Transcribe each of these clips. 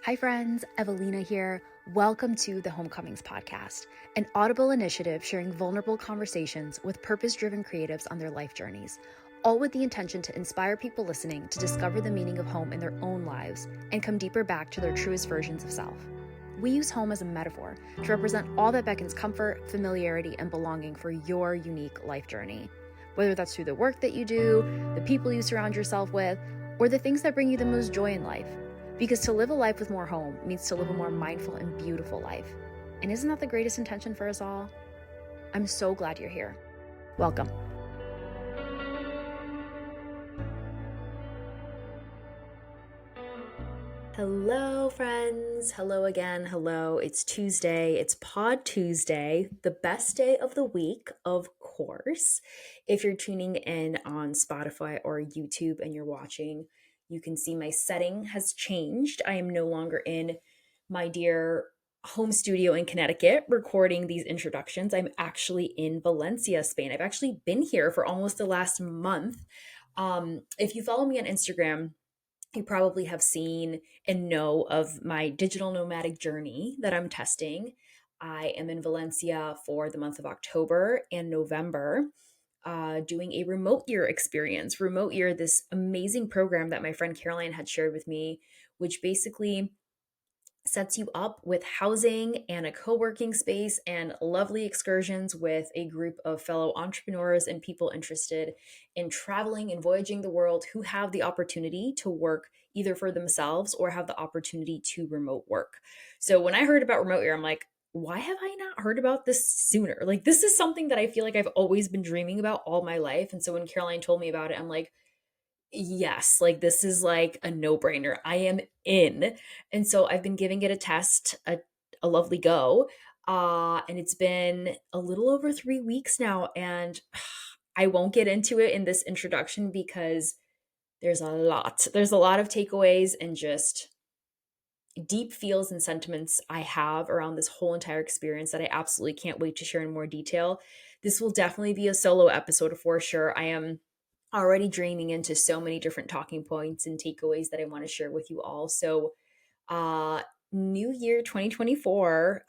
Hi friends, Ewelina here. Welcome to the Homecomings podcast, an Audible initiative sharing vulnerable conversations with purpose-driven creatives on their life journeys, all with the intention to inspire people listening to discover the meaning of home in their own lives and come deeper back to their truest versions of self. We use home as a metaphor to represent all that beckons comfort, familiarity, and belonging for your unique life journey. Whether that's through the work that you do, the people you surround yourself with, or the things that bring you the most joy in life. Because to live a life with more home means to live a more mindful and beautiful life. And isn't that the greatest intention for us all? I'm so glad you're here. Welcome. Hello, friends. Hello again. Hello. It's Tuesday. It's Pod Tuesday, the best day of the week, of course. If you're tuning in on Spotify or YouTube and you're watching, you can see my setting has changed. I am no longer in my dear home studio in Connecticut recording these introductions. I'm actually in Valencia, Spain. I've actually been here for almost the last month. If you follow me on Instagram, you probably have seen and know of my digital nomadic journey that I'm testing. I am in Valencia for the month of October and November, doing a remote year experience. Remote year, this amazing program that my friend Caroline had shared with me, which basically sets you up with housing and a co-working space and lovely excursions with a group of fellow entrepreneurs and people interested in traveling and voyaging the world who have the opportunity to work either for themselves or have the opportunity to remote work. So when I heard about remote year, I'm like, why have I not heard about this sooner? Like, this is something that I feel like I've always been dreaming about all my life. And so when Caroline told me about it, I'm like, yes, like this is like a no-brainer. I am in. And so I've been giving it a test, a lovely go. And it's been a little over 3 weeks now. And I won't get into it in this introduction because there's a lot. There's a lot of takeaways and just deep feels and sentiments I have around this whole entire experience that I absolutely can't wait to share in more detail. This will definitely be a solo episode for sure. I am already dreaming into so many different talking points and takeaways that I want to share with you all. So, new year 2024,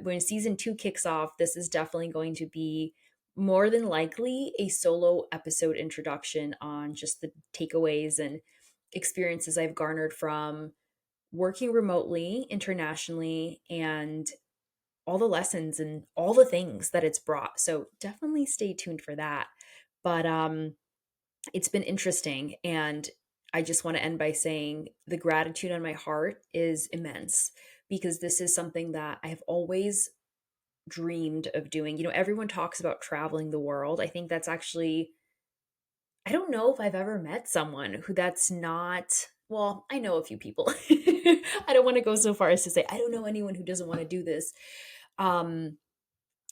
when season 2 kicks off, this is definitely going to be more than likely a solo episode introduction on just the takeaways and experiences I've garnered from working remotely internationally and all the lessons and all the things that it's brought. So definitely stay tuned for that. But it's been interesting, and I just want to end by saying the gratitude on my heart is immense because this is something that I have always dreamed of doing. You know, everyone talks about traveling the world. I think that's actually, I don't know if I've ever met someone who that's not, well, I know a few people. I don't want to go so far as to say I don't know anyone who doesn't want to do this. Um,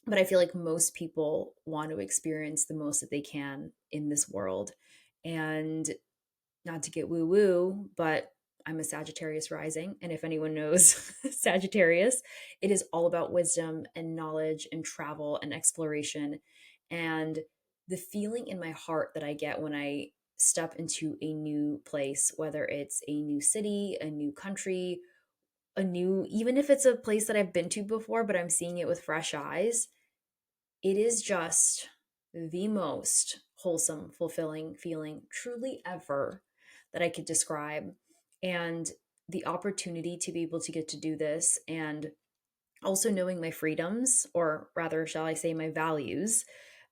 but I feel like most people want to experience the most that they can in this world. And not to get woo woo, but I'm a Sagittarius rising. And if anyone knows Sagittarius, it is all about wisdom and knowledge and travel and exploration. And the feeling in my heart that I get when I step into a new place, whether it's a new city, a new country, even if it's a place that I've been to before, but I'm seeing it with fresh eyes, it is just the most wholesome, fulfilling feeling truly ever that I could describe. And the opportunity to be able to get to do this and also knowing my freedoms, or rather, shall I say, my values,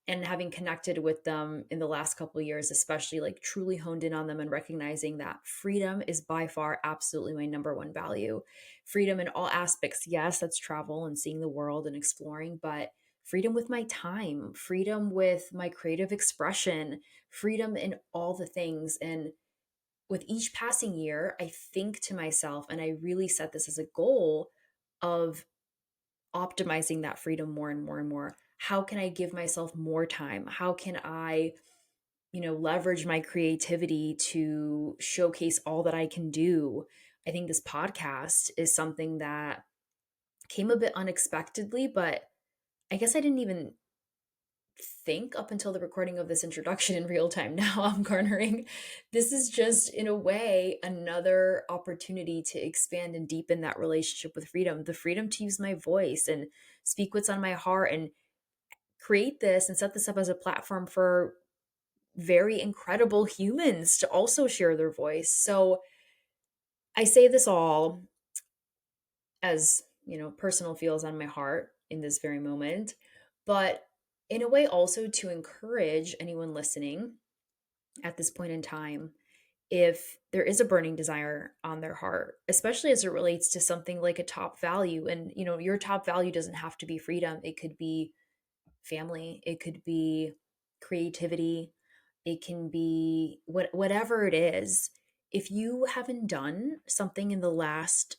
and having connected with them in the last couple of years, especially like truly honed in on them and recognizing that freedom is by far absolutely my number one value. Freedom in all aspects. Yes, that's travel and seeing the world and exploring, but freedom with my time, freedom with my creative expression, freedom in all the things. And with each passing year, I think to myself, and I really set this as a goal of optimizing that freedom more and more and more. How can I give myself more time? How can I, leverage my creativity to showcase all that I can do? I think this podcast is something that came a bit unexpectedly, but I guess I didn't even think up until the recording of this introduction in real time now I'm garnering. This is just, in a way, another opportunity to expand and deepen that relationship with freedom, the freedom to use my voice and speak what's on my heart, and create this and set this up as a platform for very incredible humans to also share their voice. So I say this all as, personal feels on my heart in this very moment, but in a way also to encourage anyone listening at this point in time, if there is a burning desire on their heart, especially as it relates to something like a top value. And, your top value doesn't have to be freedom. It could be family, it could be creativity, it can be whatever it is. If you haven't done something in the last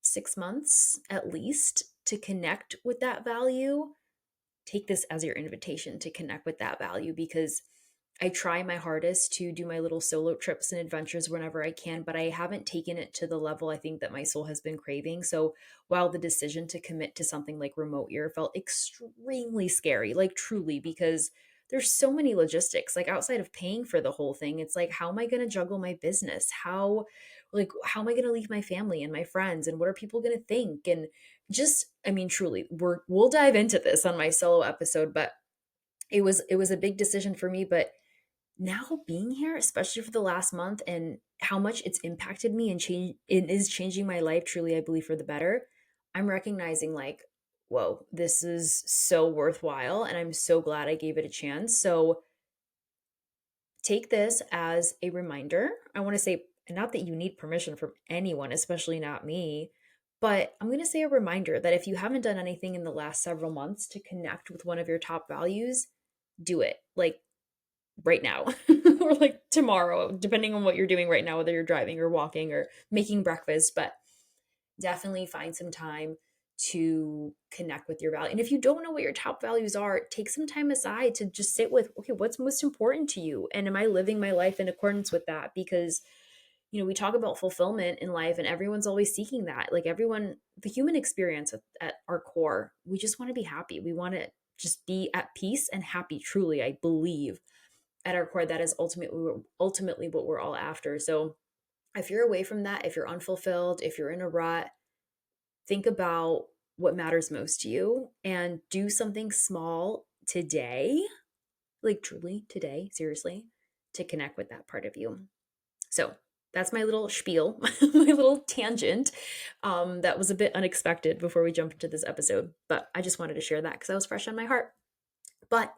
6 months at least to connect with that value, take this as your invitation to connect with that value, because I try my hardest to do my little solo trips and adventures whenever I can, but I haven't taken it to the level I think that my soul has been craving. So while the decision to commit to something like remote year felt extremely scary, like truly, because there's so many logistics, like outside of paying for the whole thing, it's like, how am I going to juggle my business? How am I going to leave my family and my friends? And what are people going to think? And just, I mean, truly, we'll dive into this on my solo episode, but it was a big decision for me. But now being here, especially for the last month, and how much it's impacted me and it is changing my life, truly, I believe, for the better. I'm recognizing, like, whoa, this is so worthwhile, and I'm so glad I gave it a chance. So take this as a reminder. I want to say, not that you need permission from anyone, especially not me, but I'm going to say a reminder that if you haven't done anything in the last several months to connect with one of your top values, do it. Like, right now or like tomorrow, depending on what you're doing right now, whether you're driving or walking or making breakfast. But definitely find some time to connect with your value. And if you don't know what your top values are, take some time aside to just sit with, okay, what's most important to you? And am I living my life in accordance with that? Because, we talk about fulfillment in life, and everyone's always seeking that. Like, everyone, the human experience at our core, we just want to be happy. We want to just be at peace and happy. Truly, I believe at our core, that is ultimately what we're all after. So if you're away from that, if you're unfulfilled, if you're in a rut, think about what matters most to you and do something small today, like truly today, seriously, to connect with that part of you. So that's my little spiel, my little tangent. That was a bit unexpected before we jump into this episode, but I just wanted to share that because that was fresh on my heart. But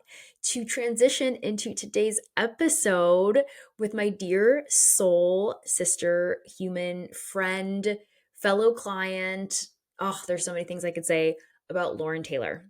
to transition into today's episode with my dear soul sister, human friend, fellow client. Oh, there's so many things I could say about Lauren Taylor.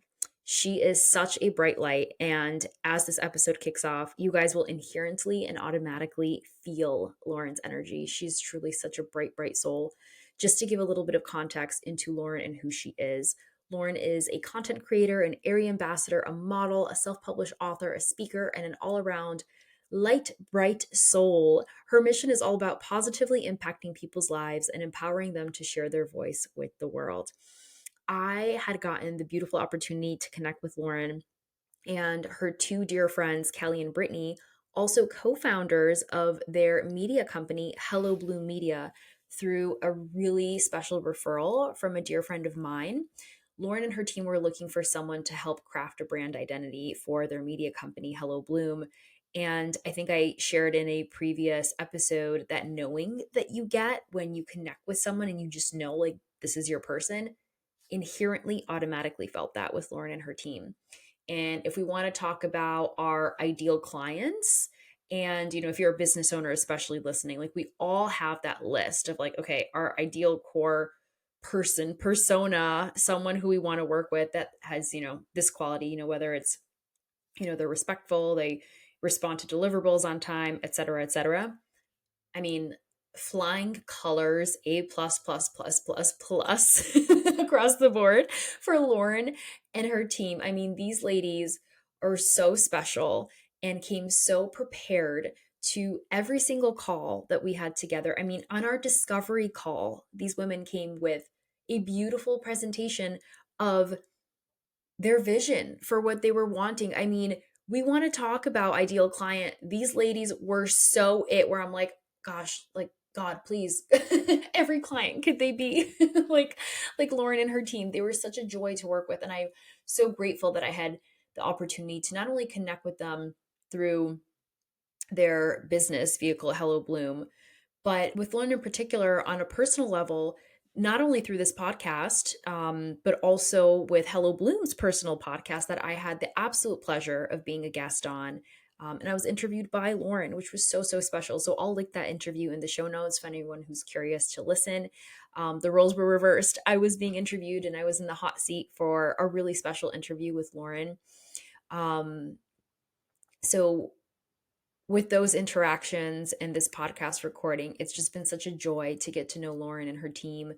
She is such a bright light. And as this episode kicks off, you guys will inherently and automatically feel Lauren's energy. She's truly such a bright, bright soul. Just to give a little bit of context into Lauren and who she is. Lauren is a content creator, an Aerie ambassador, a model, a self-published author, a speaker, and an all-around light, bright soul. Her mission is all about positively impacting people's lives and empowering them to share their voice with the world. I had gotten the beautiful opportunity to connect with Lauren and her two dear friends, Kelly and Brittany, also co-founders of their media company, HelloBloom Media, through a really special referral from a dear friend of mine. Lauren and her team were looking for someone to help craft a brand identity for their media company, HelloBloom. And I think I shared in a previous episode that knowing that you get when you connect with someone and you just know, like, this is your person, inherently automatically felt that with Lauren and her team. And if we want to talk about our ideal clients, and if you're a business owner, especially listening, like, we all have that list of, like, okay, our ideal core persona, someone who we want to work with that has, this quality, whether it's, they're respectful, they respond to deliverables on time, et cetera, et cetera. I mean, flying colors, A plus plus plus plus plus across the board for Lauren and her team. I mean, these ladies are so special and came so prepared to every single call that we had together. I mean, on our discovery call, these women came with a beautiful presentation of their vision for what they were wanting. I mean, we want to talk about ideal client. These ladies were so it, where I'm like, gosh, like God, please, every client could they be like Lauren and her team. They were such a joy to work with, and I'm so grateful that I had the opportunity to not only connect with them through their business vehicle, HelloBloom, but with Lauren in particular, on a personal level, not only through this podcast, but also with Hello Bloom's personal podcast that I had the absolute pleasure of being a guest on. And I was interviewed by Lauren, which was so, so special. So I'll link that interview in the show notes for anyone who's curious to listen. The roles were reversed. I was being interviewed and I was in the hot seat for a really special interview with Lauren. Um, so with those interactions and this podcast recording, it's just been such a joy to get to know Lauren and her team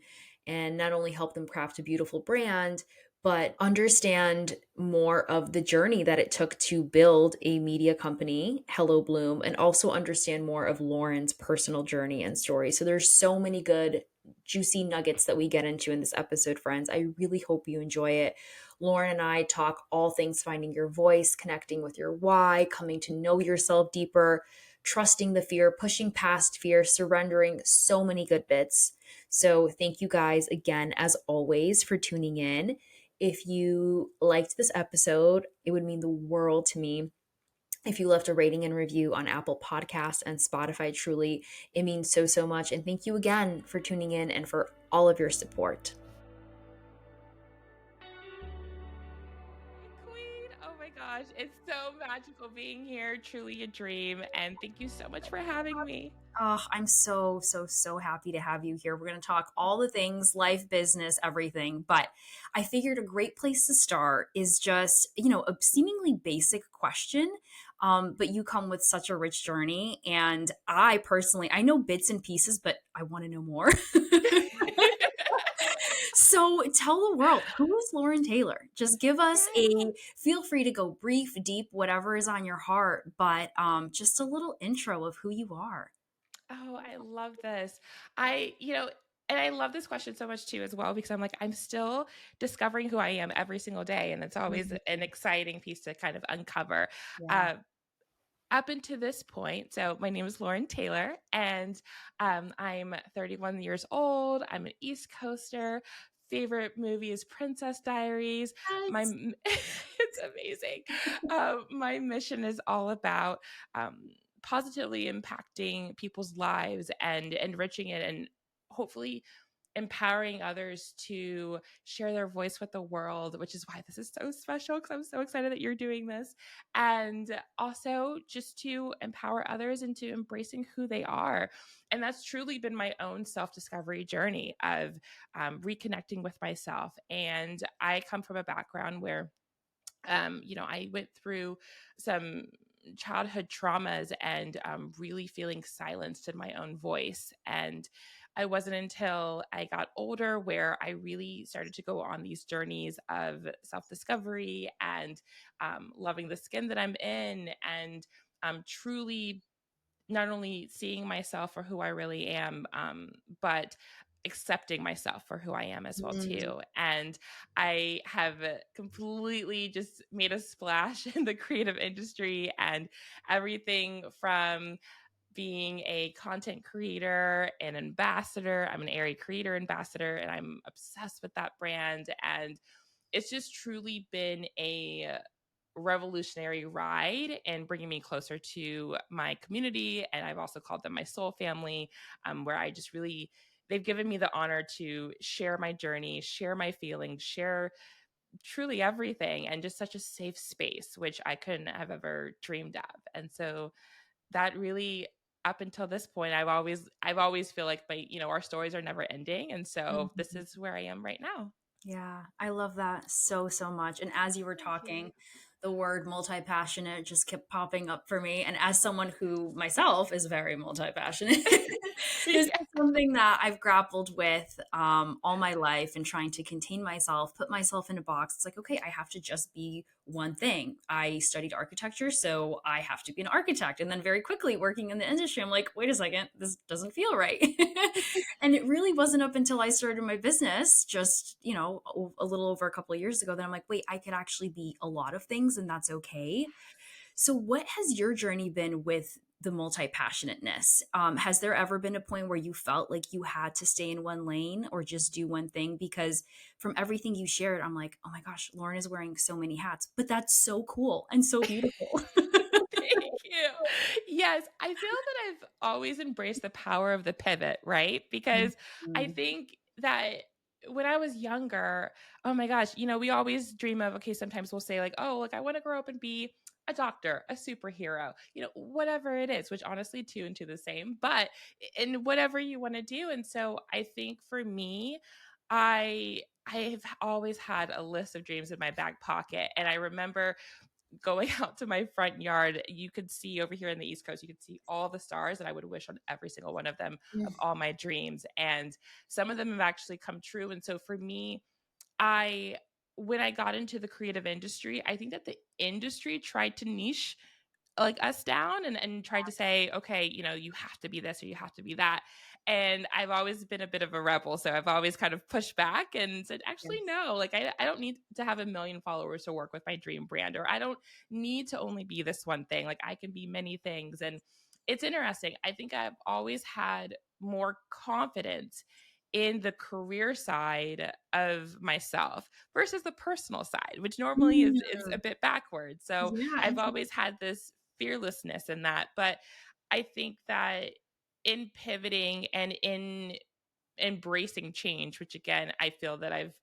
and not only help them craft a beautiful brand, but understand more of the journey that it took to build a media company, Hello Bloom, and also understand more of Lauren's personal journey and story. So there's so many good, juicy nuggets that we get into in this episode, friends. I really hope you enjoy it. Lauren and I talk all things finding your voice, connecting with your why, coming to know yourself deeper, trusting the fear, pushing past fear, surrendering, so many good bits. So thank you guys again, as always, for tuning in. If you liked this episode, it would mean the world to me if you left a rating and review on Apple Podcasts and Spotify. Truly, it means so, so much. And thank you again for tuning in and for all of your support. Queen. Oh my gosh, it's so magical being here. Truly a dream. And thank you so much for having me. Oh, I'm so, so, so happy to have you here. We're going to talk all the things, life, business, everything. But I figured a great place to start is just, a seemingly basic question. But you come with such a rich journey. And I personally, I know bits and pieces, but I want to know more. So tell the world, who is Lauren Taylor? Just give us Yes. feel free to go brief, deep, whatever is on your heart, but just a little intro of who you are. Oh, I love this. And I love this question so much too, as well, because I'm still discovering who I am every single day. And it's always Mhm. an exciting piece to kind of uncover. Yeah. Uh, Up until this point, so my name is Lauren Taylor, and I'm 31 years old. I'm an East Coaster. Favorite movie is Princess Diaries. Yes. It's amazing. My mission is all about positively impacting people's lives and enriching it, and hopefully empowering others to share their voice with the world, which is why this is so special, because I'm so excited that you're doing this. And also just to empower others into embracing who they are. And that's truly been my own self-discovery journey of reconnecting with myself. And I come from a background where I went through some childhood traumas and really feeling silenced in my own voice. And I wasn't until I got older where I really started to go on these journeys of self discovery and loving the skin that I'm in, and truly not only seeing myself for who I really am, but accepting myself for who I am as well Mm. too. And I have completely just made a splash in the creative industry, and everything from being a content creator and ambassador. I'm an Aerie creator ambassador, and I'm obsessed with that brand. And it's just truly been a revolutionary ride and bringing me closer to my community. And I've also called them my soul family, where I just really, they've given me the honor to share my journey, share my feelings, share truly everything, and just such a safe space, which I couldn't have ever dreamed of. And so that really, up until this point, I've always feel like our stories are never ending. And so this Mhm. is where I am right now. Yeah, I love that so, so much. And as you were Thank you. talking, the word multi passionate just kept popping up for me. And as someone who myself is very multi passionate, This Yeah. is something that I've grappled with all my life and trying to contain myself, put myself in a box. It's like, okay, I have to just be one thing. I studied architecture, so I have to be an architect. And then very quickly working in the industry, I'm like, wait a second, this doesn't feel right. And it really wasn't up until I started my business just, a little over a couple of years ago that I'm like, wait, I could actually be a lot of things and that's okay. So, what has your journey been with the multi passionateness? Has there ever been a point where you felt like you had to stay in one lane or just do one thing? Because from everything you shared, I'm like, oh my gosh, Lauren is wearing so many hats, but that's so cool and so beautiful. Thank you. Yes, I feel that I've always embraced the power of the pivot, right? Because I Mhm. think that when I was younger, oh my gosh, we always dream of, okay, sometimes we'll say, like, oh, like I want to grow up and be a doctor, a superhero, whatever it is, which honestly, two and two the same, but in whatever you want to do. And so I think for me, I've always had a list of dreams in my back pocket. And I remember going out to my front yard, you could see over here in the East Coast, you could see all the stars, and I would wish on every single one of them of all my dreams. And some of them have actually come true. And so for me, I when I got into the creative industry, I think that the industry tried to niche like us down and tried to say, okay, you have to be this or you have to be that. And I've always been a bit of a rebel. So I've always kind of pushed back and said, actually, Yes. no, like I don't need to have 1 million followers to work with my dream brand, or I don't need to only be this one thing. Like I can be many things. And it's interesting. I think I've always had more confidence in the career side of myself versus the personal side, which normally is Mm. a bit backwards. So Yeah, I've interesting. always had this fearlessness in that. But I think that in pivoting and in embracing change, which again, I feel that I'm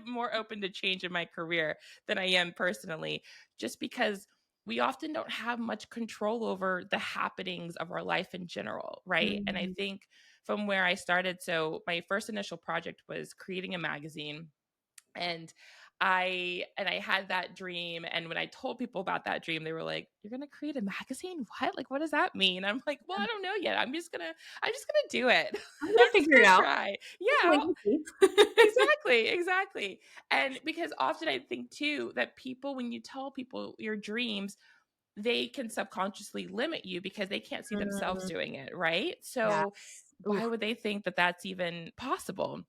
more open to change in my career than I am personally, just because we often don't have much control over the happenings of our life in general, right? And I Mhm. think from where I started, so my first initial project was creating a magazine, and I had that dream, and when I told people about that dream, they were like, "You're gonna create a magazine? What? Like, what does that mean?" I'm like, "Well, I don't know yet. I'm just gonna do it. I'm I'm gonna just figure it gonna out. try." Just Yeah, wait and see. exactly, exactly. And because often I think too that people, when you tell people your dreams, they can subconsciously limit you because they can't see themselves Mm, doing it, right? So yes. why would they think that that's even possible?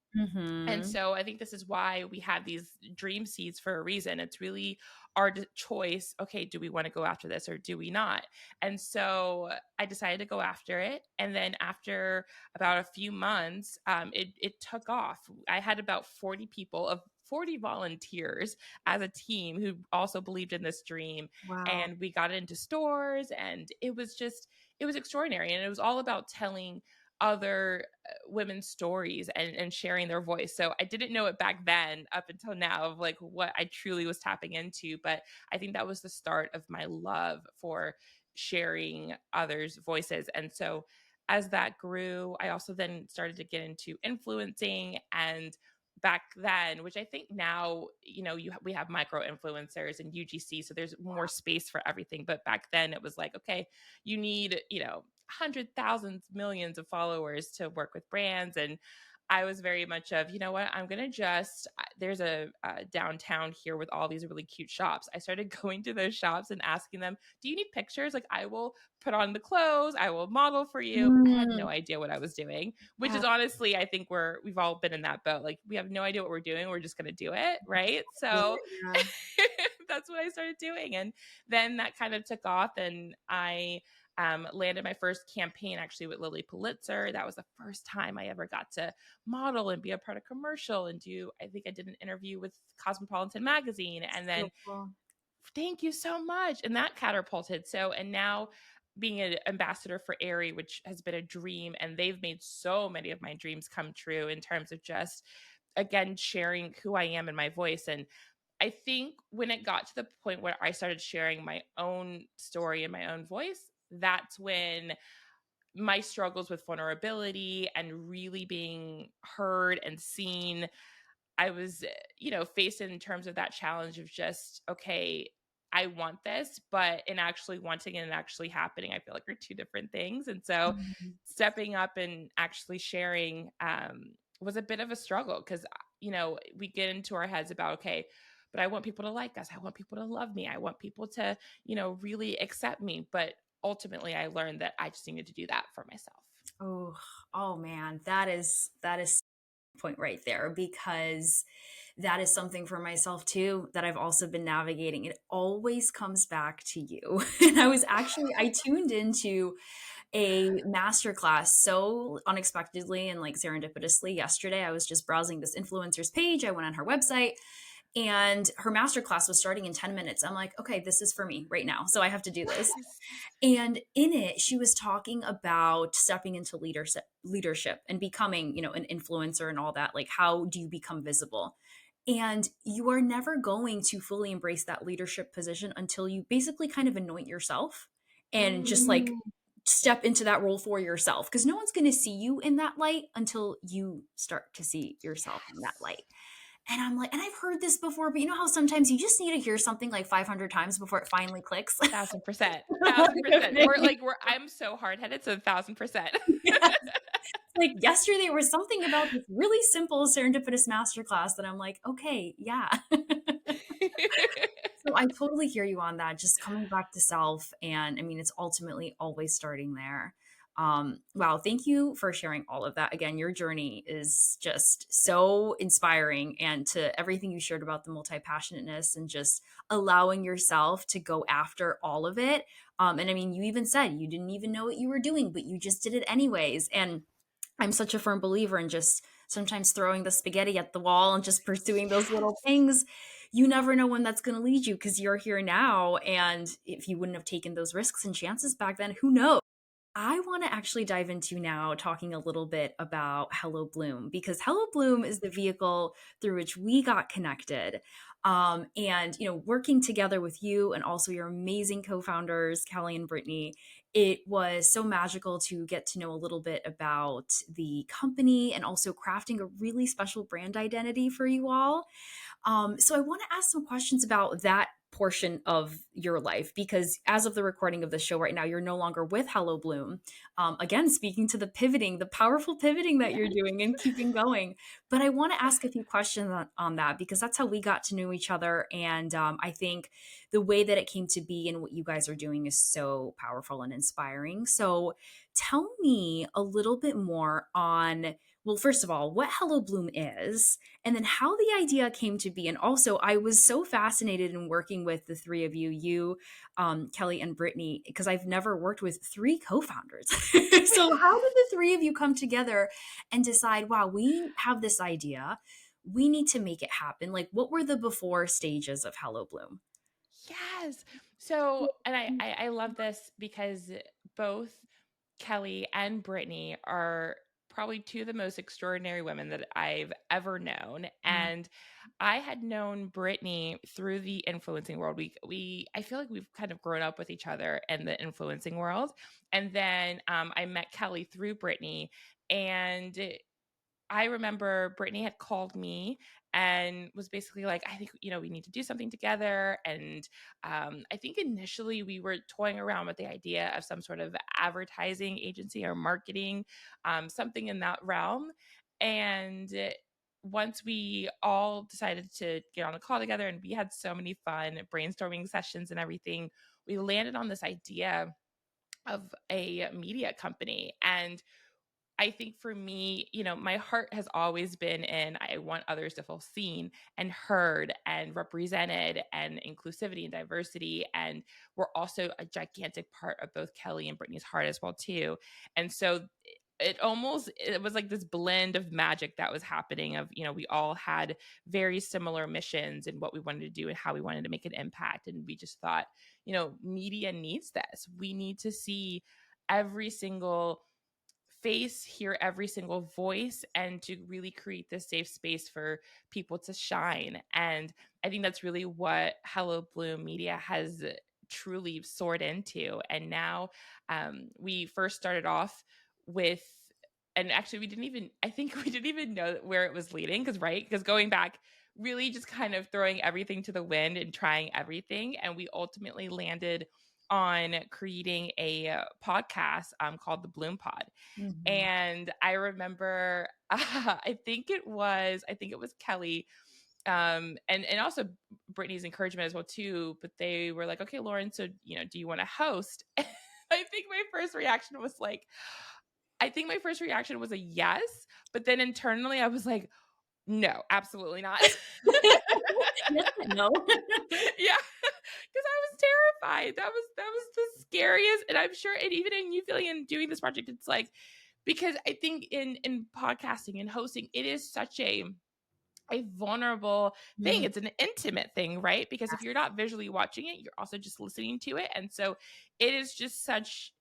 And Mhm. so I think this is why we have these dream seeds for a reason. It's really our choice. Okay, do we want to go after this or do we not? And so I decided to go after it. And then after about a few months, it took off. I had about 40 people of 40 volunteers as a team who also believed in this dream. Wow. And we got it into stores, and it was extraordinary. And it was all about telling other women's stories and sharing their voice. So I didn't know it back then up until now of like what I truly was tapping into. But I think that was the start of my love for sharing others' voices. And so as that grew, I also then started to get into influencing. And back then, which I think now, we have micro influencers and UGC, so there's more space for everything. But back then it was like, okay, you need, hundred thousands, millions of followers to work with brands. And I was very much of, you know what, I'm gonna just there's a downtown here with all these really cute shops. I started going to those shops and asking them, do you need pictures? Like I will put on the clothes, I will model for you. I had no Mm, idea what I was doing, which yeah. is honestly, I think we've all been in that boat. Like we have no idea what we're doing, we're just gonna do it, right? So Yeah. that's what I started doing. And then that kind of took off, and I landed my first campaign actually with Lily Pulitzer. That was the first time I ever got to model and be a part of commercial and I think I did an interview with Cosmopolitan magazine. And then So cool. thank you so much. And that catapulted. So, and now being an ambassador for Aerie, which has been a dream, and they've made so many of my dreams come true in terms of just, again, sharing who I am and my voice. And I think when it got to the point where I started sharing my own story and my own voice, that's when my struggles with vulnerability and really being heard and seen, I was, faced in terms of that challenge of just, okay, I want this, but in actually wanting it and actually happening, I feel like are two different things. And so Mhm. stepping up and actually sharing was a bit of a struggle because, we get into our heads about, okay, but I want people to like us. I want people to love me. I want people to, really accept me. But ultimately, I learned that I just needed to do that for myself. Oh, oh man, that is point right there, because that is something for myself too that I've also been navigating. It always comes back to you. And I tuned into a masterclass so unexpectedly and like serendipitously yesterday. I was just browsing this influencer's page. I went on her website and her masterclass was starting in 10 minutes. I'm like, okay, this is for me right now. So I have to do this. Yes. And in it, she was talking about stepping into leadership and becoming, an influencer and all that. Like, how do you become visible? And you are never going to fully embrace that leadership position until you basically kind of anoint yourself and just like step into that role for yourself, because no one's going to see you in that light until you start to see yourself in that Yes. light. And I'm like, and I've heard this before, but you know how sometimes you just need to hear something like 500 times before it finally clicks? 1,000%. Like, 1,000%. okay. I'm so hard headed. So 1,000%. Yes. Like yesterday there was something about this really simple serendipitous masterclass that I'm like, okay, yeah. So I totally hear you on that. Just coming back to self. And I mean, it's ultimately always starting there. Wow. Thank you for sharing all of that. Again, your journey is just so inspiring, and to everything you shared about the multi passionateness and just allowing yourself to go after all of it. And I mean, you even said you didn't even know what you were doing, but you just did it anyways. And I'm such a firm believer in just sometimes throwing the spaghetti at the wall and just pursuing those little Yes. things. You never know when that's going to lead you, because you're here now. And if you wouldn't have taken those risks and chances back then, who knows? I want to actually dive into now talking a little bit about HelloBloom, because HelloBloom is the vehicle through which we got connected. And, working together with you and also your amazing co founders, Kelly and Brittany, it was so magical to get to know a little bit about the company and also crafting a really special brand identity for you all. So I want to ask some questions about that portion of your life, because as of the recording of the show right now, you're no longer with Hello Bloom. Again, speaking to the powerful pivoting that you're Yes. doing and keeping going. But I want to ask a few questions on that, because that's how we got to know each other. And I think the way that it came to be and what you guys are doing is so powerful and inspiring. So tell me a little bit more on, well, first of all, what Hello Bloom is, and then how the idea came to be. And also, I was so fascinated in working with the three of you, Kelly and Brittany, because I've never worked with three co-founders. So how did the three of you come together and decide, wow, we have this idea, we need to make it happen? Like, what were the before stages of Hello Bloom? Yes. So, and I love this because both Kelly and Brittany are probably two of the most extraordinary women that I've ever known. Mm, And I had known Brittany through the influencing world. I feel like we've kind of grown up with each other in the influencing world. And then I met Kelly through Brittany, and I remember Brittany had called me and was basically like, I think, we need to do something together. And I think initially we were toying around with the idea of some sort of advertising agency or marketing, something in that realm. And once we all decided to get on a call together and we had so many fun brainstorming sessions and everything, we landed on this idea of a media company. And I think for me, my heart has always been in I want others to feel seen and heard and represented, and inclusivity and diversity. And we're also a gigantic part of both Kelly and Brittany's heart as well too. And so it was like this blend of magic that was happening of, we all had very similar missions and what we wanted to do and how we wanted to make an impact. And we just thought, media needs this. We need to see every single face, hear every single voice, and to really create this safe space for people to shine. And I think that's really what Hello Bloom Media has truly soared into. And now we first started off with, and actually we didn't even, I think we didn't even know where it was leading, because, right? Because going back, really just kind of throwing everything to the wind and trying everything. And we ultimately landed on creating a podcast called the Bloom Pod. Mhm. And I remember, I think it was Kelly, and also Brittany's encouragement as well too. But they were like, "Okay, Lauren, so do you want to host?" I think my first reaction was like, I think my first reaction was a yes, but then internally I was like, no, absolutely not. Yes, but no. Yeah, because I was terrified. That was the scariest, and I'm sure, and even in you feeling and doing this project, it's like, because I think in podcasting and hosting, it is such a vulnerable thing. Mhm. It's an intimate thing, right? Because if you're not visually watching it, you're also just listening to it, and so it is just such.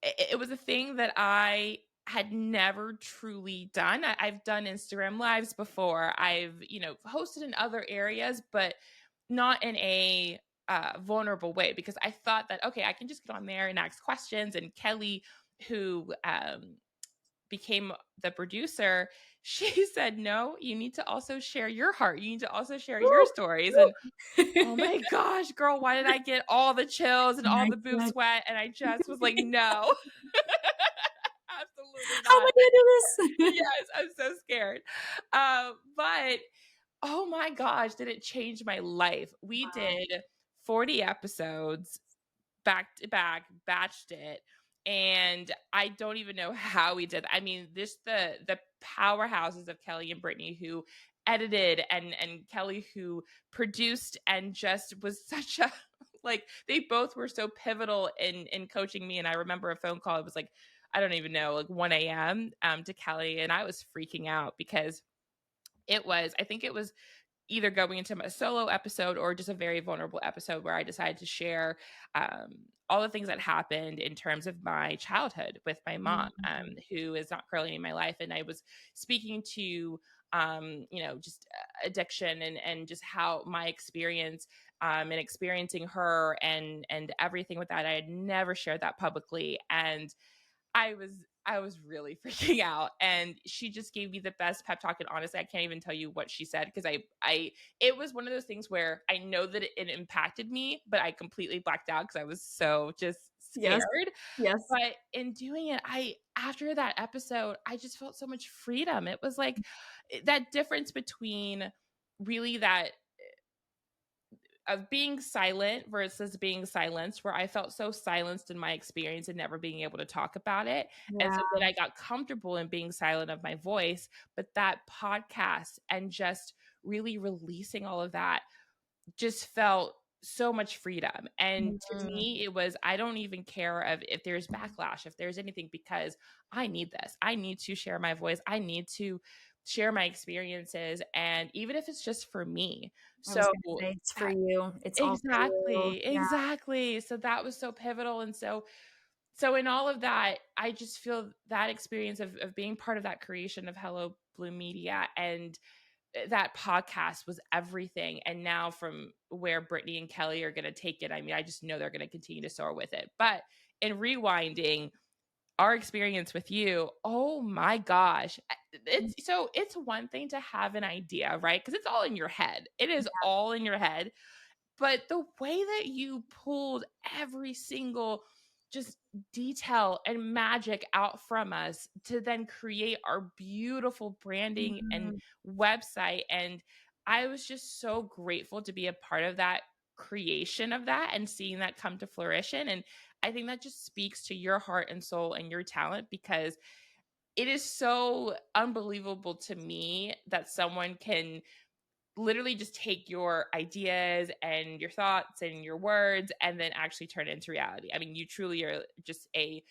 It was a thing that I had never truly done. I've done Instagram lives before. I've hosted in other areas, but not in a vulnerable way, because I thought that, okay, I can just get on there and ask questions. And Kelly, who became the producer, she said, no, you need to also share your heart. You need to also share your Woo, stories. And oh woo. my gosh, girl, why did I get all the chills and all My the boob God. sweat? And I just was like, no, absolutely How am I not. gonna do this? Yes, I'm so scared. But oh my gosh, did it change my life? We Wow. did 40 episodes back to back, batched it. And I don't even know how we did. I mean, this the powerhouses of Kelly and Brittany, who edited, and Kelly, who produced, and just was such a like, they both were so pivotal in coaching me. And I remember a phone call. It was like, I don't even know, like 1 a.m. To Kelly, and I was freaking out because I think it was either going into my solo episode or just a very vulnerable episode where I decided to share all the things that happened in terms of my childhood with my mom, Mhm. who is not currently in my life. And I was speaking to, just addiction, and just how my experience, and experiencing her, and everything with that. I had never shared that publicly. And I was really freaking out, and she just gave me the best pep talk. And honestly, I can't even tell you what she said, because I it was one of those things where I know that it impacted me, but I completely blacked out because I was so just Yes, scared. yes. But in doing it, I after that episode, I just felt so much freedom. It was like that difference between really that of being silent versus being silenced, where I felt so silenced in my experience and never being able to talk about it. And Yeah. so then I got comfortable in being silent of my voice. But that podcast and just really releasing all of that just felt so much freedom. And to Mhm. me, it was, I don't even care of if there's backlash, if there's anything, because I need this. I need to share my voice. I need to share my experiences. And even if it's just for me. I was So gonna say it's for you. It's all for you. exactly, Yeah. exactly. So that was so pivotal. And so in all of that, I just feel that experience of being part of that creation of Hello Bloom Media, and that podcast was everything. And now from where Brittany and Kelly are going to take it, I mean, I just know they're going to continue to soar with it. But in rewinding our experience with you, oh my gosh. It's one thing to have an idea, right? Because it's all in your head. It is all in your head. But the way that you pulled every single just detail and magic out from us to then create our beautiful branding and Mhm. website. And I was just so grateful to be a part of that creation of that and seeing that come to fruition. And I think that just speaks to your heart and soul and your talent, because it is so unbelievable to me that someone can literally just take your ideas and your thoughts and your words and then actually turn it into reality. I mean, you truly are just a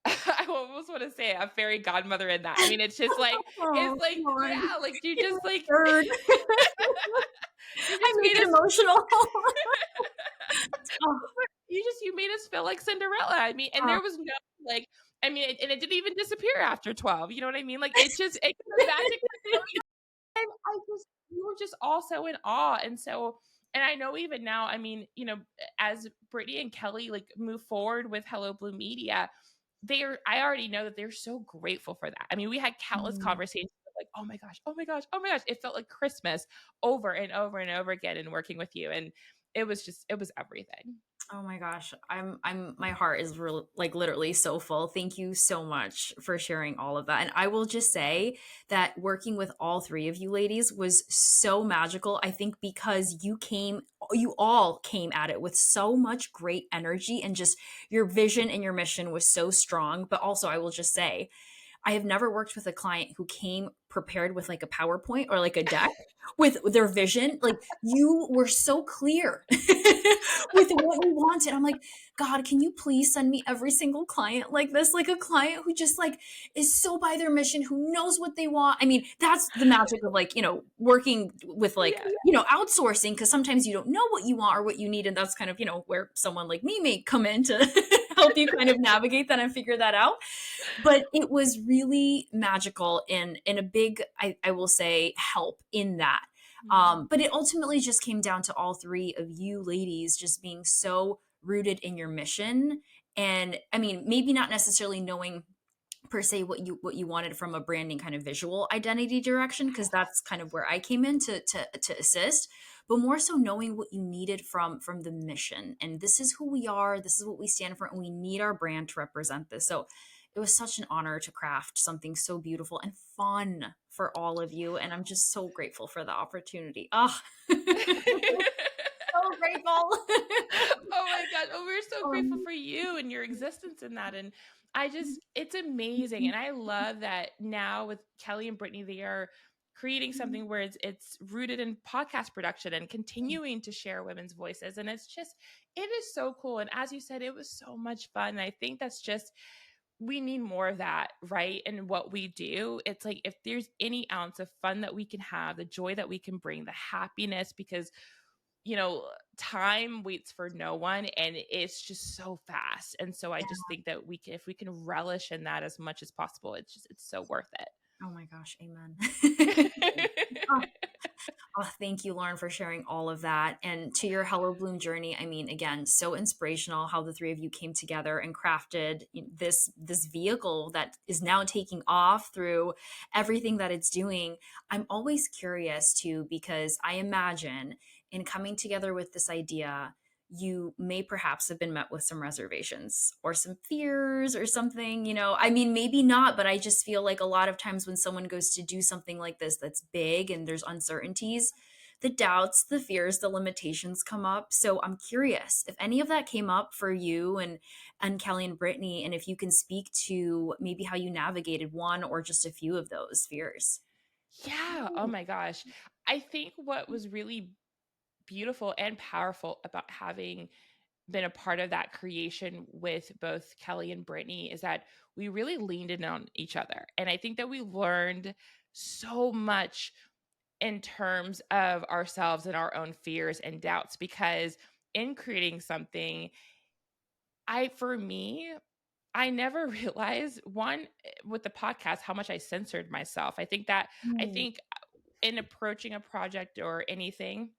I almost want to say a fairy godmother in that. I mean, Oh, it's like, come on. yeah, like you You're just like absurd. you I just made made you us emotional. Oh, you made us feel like Cinderella. I mean, and oh. there was no like, I mean, and it didn't even disappear after 12. You know what I mean? Like it came back. And I just we were just all so in awe. And I know even now, I mean, as Brittany and Kelly like move forward with Hello Blue Media, I already know that they're so grateful for that. I mean, we had countless Mm. conversations like, oh my gosh, oh my gosh, oh my gosh. It felt like Christmas over and over and over again in working with you. And it was everything. Oh my gosh. My heart is real, like literally so full. Thank you so much for sharing all of that. And I will just say that working with all three of you ladies was so magical. I think because you all came at it with so much great energy, and just your vision and your mission was so strong. But also, I will just say, I have never worked with a client who came prepared with like a PowerPoint or like a deck with their vision. Like, you were so clear with what you wanted. I'm like, God, can you please send me every single client like this? Like a client who just like is so by their mission, who knows what they want. I mean, that's the magic of like, working with like, Yeah. outsourcing, because sometimes you don't know what you want or what you need. And that's kind of, where someone like me may come in to help you kind of navigate that and figure that out. But it was really magical and a big, I will say, help in that. But it ultimately just came down to all three of you ladies just being so rooted in your mission. And I mean, maybe not necessarily knowing per se what you wanted from a branding kind of visual identity direction, because that's kind of where I came in to assist, but more so knowing what you needed from the mission. And this is who we are, this is what we stand for, and we need our brand to represent this. So it was such an honor to craft something so beautiful and fun for all of you, and I'm just so grateful for the opportunity. Oh, so grateful. Oh my God. Oh, we're so grateful um, for you and your existence in that. And it's amazing. And I love that now with Kelly and Brittany, they are creating something where it's rooted in podcast production and continuing to share women's voices. And it is so cool. And as you said, it was so much fun. And I think that's just, we need more of that, right? And what we do, it's like if there's any ounce of fun that we can have, the joy that we can bring, the happiness, because time waits for no one and it's just so fast. And so I just think that if we can relish in that as much as possible, it's so worth oh my gosh, amen. it. Oh, thank you, Lauren, for sharing all of that. And to your Hello Bloom journey, I mean, again, so inspirational how the three of you came together and crafted this vehicle that is now taking off through everything that it's doing. I'm always curious too, because I imagine in coming together with this idea, you may perhaps have been met with some reservations or some fears or something, I mean, maybe not, but I just feel like a lot of times when someone goes to do something like this that's big and there's uncertainties, the doubts, the fears, the limitations come up. So I'm curious if any of that came up for you and Kelly and Brittany, and if you can speak to maybe how you navigated one or just a few of those fears. Yeah. Oh my gosh. I think what was really beautiful and powerful about having been a part of that creation with both Kelly and Brittany is that we really leaned in on each other. And I think that we learned so much in terms of ourselves and our own fears and doubts, because in creating something, for me, I never realized with the podcast how much I censored myself. I Mm, think in approaching a project or anything,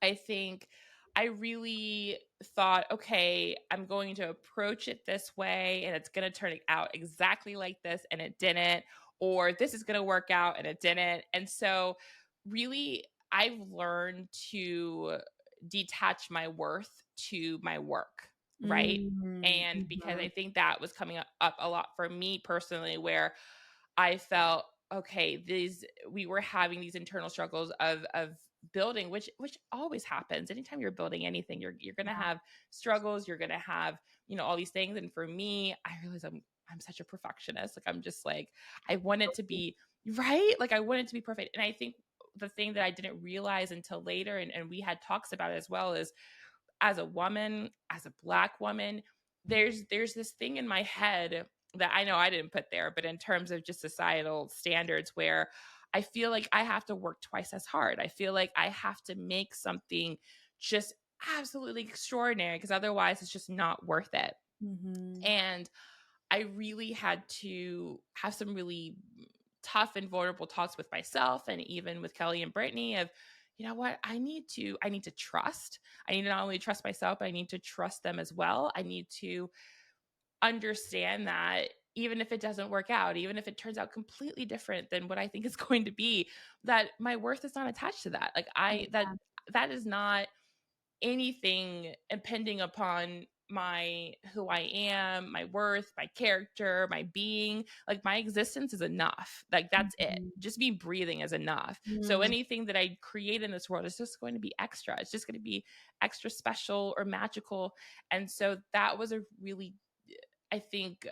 I think I really thought, okay, I'm going to approach it this way and it's going to turn out exactly like this, and it didn't, or this is going to work out and it didn't. And so, really, I've learned to detach my worth to my work, right? And because I mhm. think that was coming up a lot for me personally, where I felt, okay, we were having these internal struggles of building, which always happens anytime you're building anything. You're going to have struggles, you're going to have all these things. And for me, I realize I'm such a perfectionist. Like, I'm just like, I want it to be right, like I want it to be perfect. And I think the thing that I didn't realize until later, and we had talks about it as well, is as a woman, as a Black woman, there's this thing in my head that I know I didn't put there, but in terms of just societal standards, where I feel like I have to work twice as hard. I feel like I have to make something just absolutely extraordinary, because otherwise it's just not worth it. Mhm. And I really had to have some really tough and vulnerable talks with myself, and even with Kelly and Brittany, of, you know what, I need to trust. I need to not only trust myself, but I need to trust them as well. I need to understand that even if it doesn't work out, even if it turns out completely different than what I think it's going to be, that my worth is not attached to that. Like that is not anything impending upon my who I am, my worth, my character, my being. Like my existence is enough. Like that's it. Mhm. Just me breathing is enough. So Mm, anything that I create in this world is just going to be extra. It's just going to be extra special or magical. And so that was a really, I think,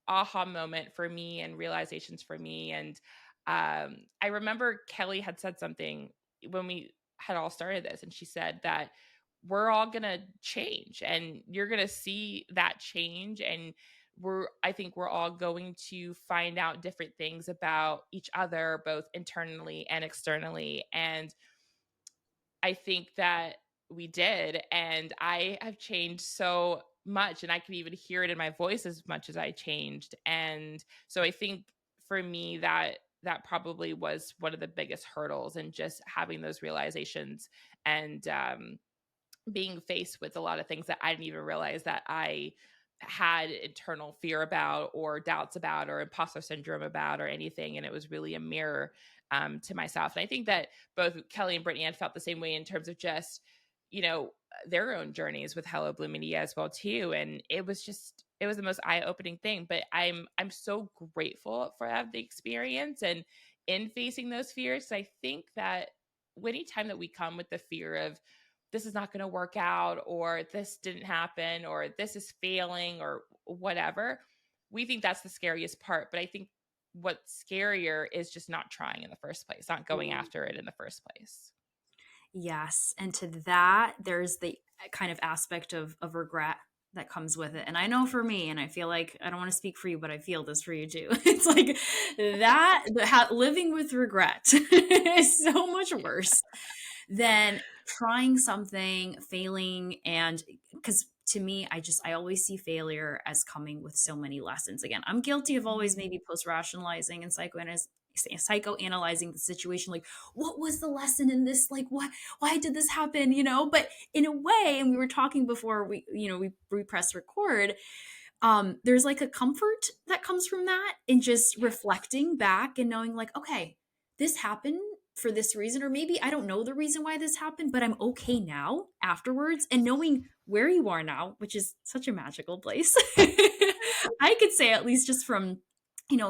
aha moment for me and realizations for me. And I remember Kelly had said something when we had all started this, and she said that we're all gonna change, and you're gonna see that change, and I think we're all going to find out different things about each other, both internally and externally. And I think that we did, and I have changed so much, and I can even hear it in my voice as much as I changed. And so I think for me that probably was one of the biggest hurdles, and just having those realizations, and being faced with a lot of things that I didn't even realize that I had internal fear about, or doubts about, or imposter syndrome about, or anything. And it was really a mirror to myself. And I think that both Kelly and Brittany had felt the same way in terms of just, their own journeys with HelloBloom Media as well too. And it was the most eye-opening thing. But I'm so grateful for the experience and in facing those fears. I think that anytime that we come with the fear of this is not going to work out, or this didn't happen, or this is failing, or whatever, we think that's the scariest part. But I think what's scarier is just not trying in the first place, not going mm. after it in the first place. Yes. And to that, there's the kind of aspect of regret that comes with it. And I know for me, and I feel like I don't want to speak for you, but I feel this for you too. It's like that, living with regret is so much worse than trying something, failing. And because to me, I always see failure as coming with so many lessons. Again, I'm guilty of always maybe post rationalizing and psychoanalyzing the situation, like what was the lesson in this, like why did this happen, but in a way, and we were talking before we press record, there's like a comfort that comes from that, and just Yes. reflecting back and knowing like, okay, this happened for this reason, or maybe I don't know the reason why this happened, but I'm okay now afterwards, and knowing where you are now, which is such a magical place. I could say, at least just from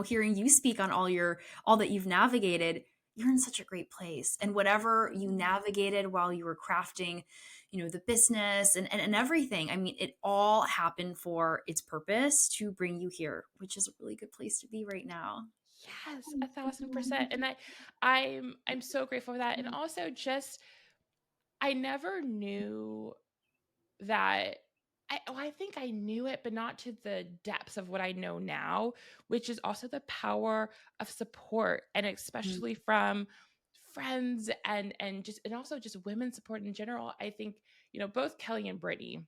hearing you speak on all that you've navigated, you're in such a great place. And whatever you navigated while you were crafting, the business and everything, I mean, it all happened for its purpose to bring you here, which is a really good place to be right now. Yes, 1,000%. And I'm so grateful for that. And also just I never knew that I think I knew it, but not to the depths of what I know now, which is also the power of support, and Mhm. especially from friends, and also just women support in general. I think, both Kelly and Brittany,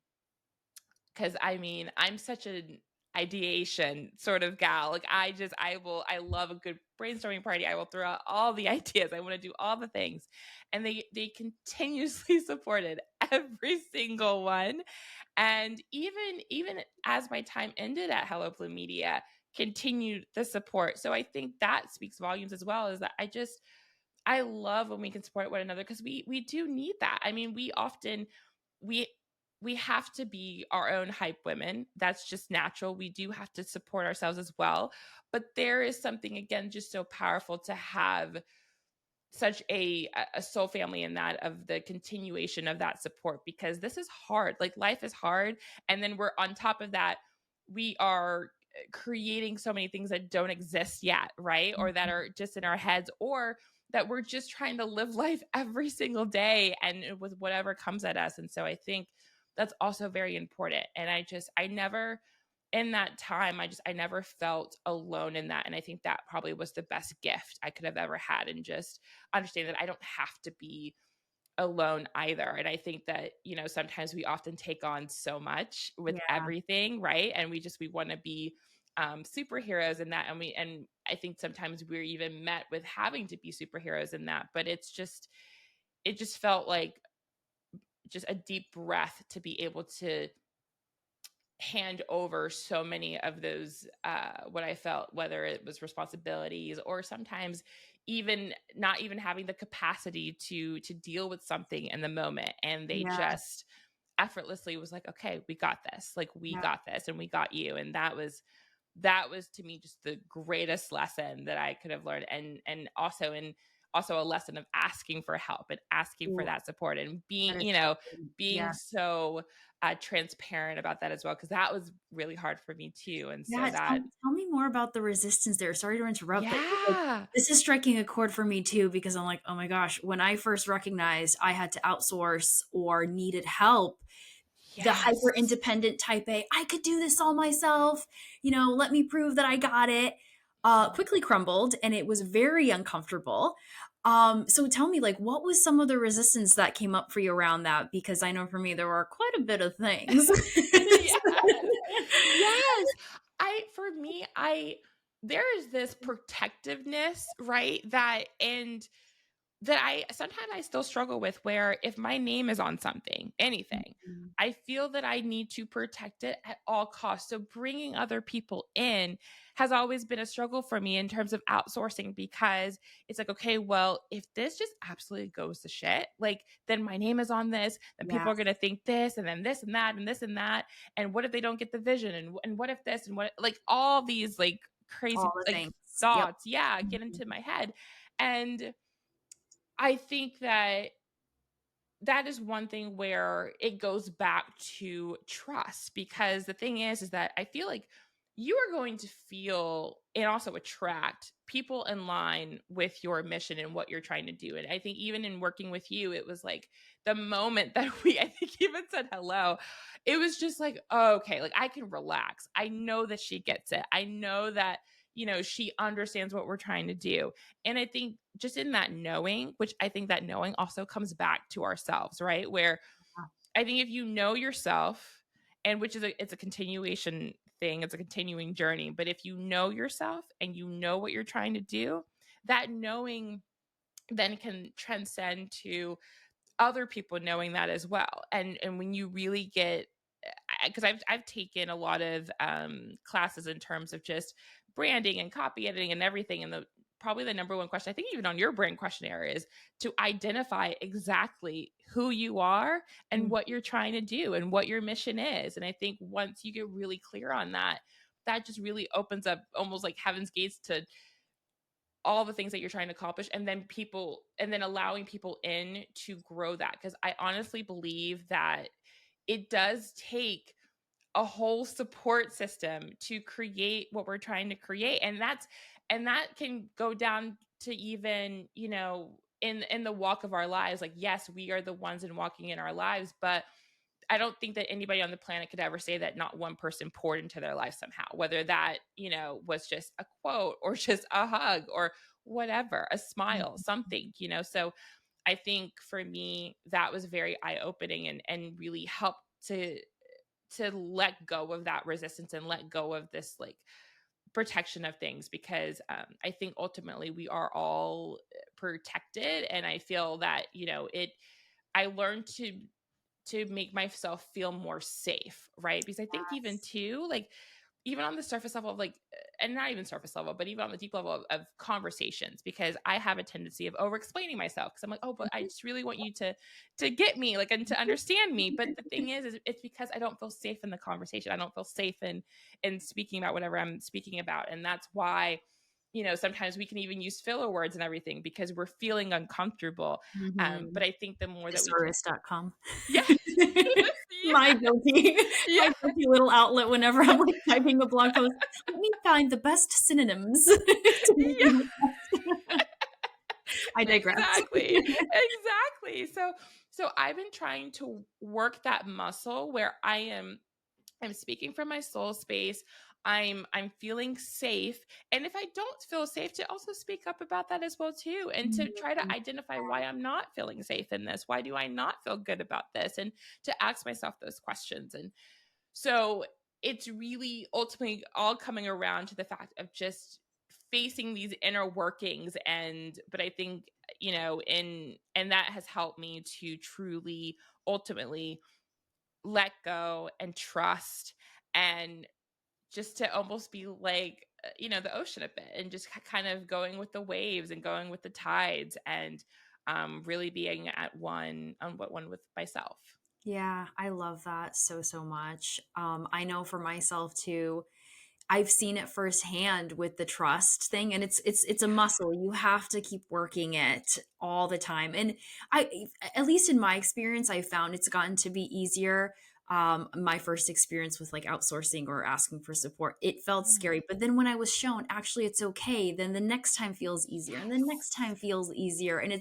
because I mean, I'm such an ideation sort of gal. Like I love a good brainstorming party. I will throw out all the ideas. I want to do all the things. And they continuously supported every single one. And even as my time ended at HelloBloom Media, continued the support. So I think that speaks volumes as well, is that I love when we can support one another, because we do need that. I mean, we we have to be our own hype women. That's just natural. We do have to support ourselves as well. But there is something, again, just so powerful to have such a soul family in that, of the continuation of that support, because this is hard. Like life is hard, and then we're on top of that, we are creating so many things that don't exist yet, right? Or that are just in our heads, or that we're just trying to live life every single day and with whatever comes at us. And so I think that's also very important. And I never, in that time, I never felt alone in that. And I think that probably was the best gift I could have ever had, and just understand that I don't have to be alone either. And I think that, sometimes we often take on so much with Yeah. everything, right? And we want to be superheroes in that. And I think sometimes we're even met with having to be superheroes in that. But it just felt like just a deep breath to be able to hand over so many of those what I felt, whether it was responsibilities or sometimes even not even having the capacity to deal with something in the moment, and they Yeah, just effortlessly was like, okay, we got this, like we yeah, got this and we got you. And that was to me just the greatest lesson that I could have learned, and also a lesson of asking for help and asking for ooh, that support, and that being, is so good. being Yeah. so transparent about that as well, because that was really hard for me too. And so Yeah, that, tell me more about the resistance there. Sorry to interrupt, but like, yeah, this is striking a chord for me too because I'm like, oh my gosh, when I first recognized I had to outsource or needed help, the hyper yes, independent type A, I could do this all myself, let me prove that I got it, quickly crumbled and it was very uncomfortable. So tell me, like, what was some of the resistance that came up for you around that? Because I know for me, there were quite a bit of things. yes, yes. For me, there is this protectiveness, right? That I sometimes I still struggle with, where if my name is on something, anything, Mhm. I feel that I need to protect it at all costs. So bringing other people in has always been a struggle for me in terms of outsourcing, because it's like, okay, well, if this just absolutely goes to shit, like then my name is on this, then people are Yes, going to think this and then this and that and this and that. And what if they don't get the vision? And what if this and what, like all these like all crazy the like things. Yep. thoughts, yeah, get Mhm. into my head. And I think that is one thing where it goes back to trust, because the thing is that I feel like you are going to feel and also attract people in line with your mission and what you're trying to do. And I think even in working with you, it was like the moment that we, I think, even said hello, it was just like, oh, okay, like I can relax. I know that she gets it. I know that, she understands what we're trying to do. And I think just in that knowing, which I think that knowing also comes back to ourselves, right? Where I think if you know yourself, and which is it's a continuation thing, it's a continuing journey, but if you know yourself and you know what you're trying to do, that knowing then can transcend to other people knowing that as well. And when you really get, because I've taken a lot of classes in terms of just branding and copy editing and everything, and the probably the number one question I think even on your brand questionnaire is to identify exactly who you are and Mhm. what you're trying to do and what your mission is. And I think once you get really clear on that, that just really opens up almost like heaven's gates to all the things that you're trying to accomplish, and then allowing people in to grow that, because I honestly believe that it does take a whole support system to create what we're trying to create. And that can go down to even, in the walk of our lives. Like, yes, we are the ones in walking in our lives, but I don't think that anybody on the planet could ever say that not one person poured into their life somehow, whether that, was just a quote or just a hug or whatever, a smile, something, So I think for me, that was very eye opening, and really helped to let go of that resistance and let go of this like protection of things, because I think ultimately we are all protected. And I feel that, I learned to make myself feel more safe, right? Because I think even Yes. too, like even on the surface level of like, and not even surface level, but even on the deep level of conversations, because I have a tendency of over explaining myself, because I'm like, oh, but I just really want you to get me, like, and to understand me. But the thing is it's because I don't feel safe in the conversation. I don't feel safe in speaking about whatever I'm speaking about. And that's why, sometimes we can even use filler words and everything because we're feeling uncomfortable. But Mhm. I think the more that we can, Thesaurus.com. yeah, My yeah, guilty yeah, my guilty little outlet whenever I'm, like, typing a blog post. Let me find the best synonyms to make yeah. my post. I digress. Exactly. Exactly. So I've been trying to work that muscle where I'm speaking from my soul space. I'm feeling safe. And if I don't feel safe, to also speak up about that as well too, and to try to identify why I'm not feeling safe in this. Why do I not feel good about this? And to ask myself those questions. And so it's really ultimately all coming around to the fact of just facing these inner workings. And but I think, and that has helped me to truly ultimately let go and trust and just to almost be like, the ocean a bit, and just kind of going with the waves and going with the tides, and really being at one with myself. Yeah, I love that so, so much. I know for myself too, I've seen it firsthand with the trust thing, and it's a Yeah. muscle. You have to keep working it all the time. And at least in my experience, I found it's gotten to be easier. My first experience with like outsourcing or asking for support, it felt Mhm. scary. But then when I was shown actually it's okay, then the next time feels easier, and the next Yes. time feels easier. And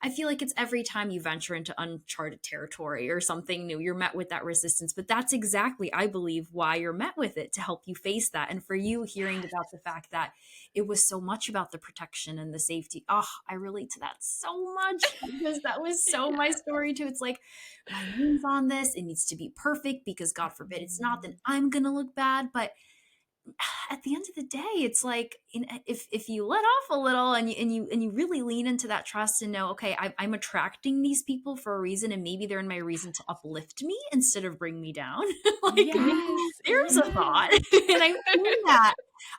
I feel like it's every time you venture into uncharted territory or something new, you're met with that resistance. But that's exactly, I believe, why you're met with it, to help you face that. And for you, hearing Yes. about the fact that it was so much about the protection and the safety. Oh, I relate to that so much because that was so my Yes. story too. It's like, my name's on this. It needs to be perfect because God forbid it's not, then Mhm. I'm going to look bad. But at the end of the day, it's like, if you let off a little, and you really lean into that trust and know, okay, I'm attracting these people for a reason, and maybe they're in my reason to uplift me instead of bring me down. Like, maybe Yes. there's a Yes. thought. And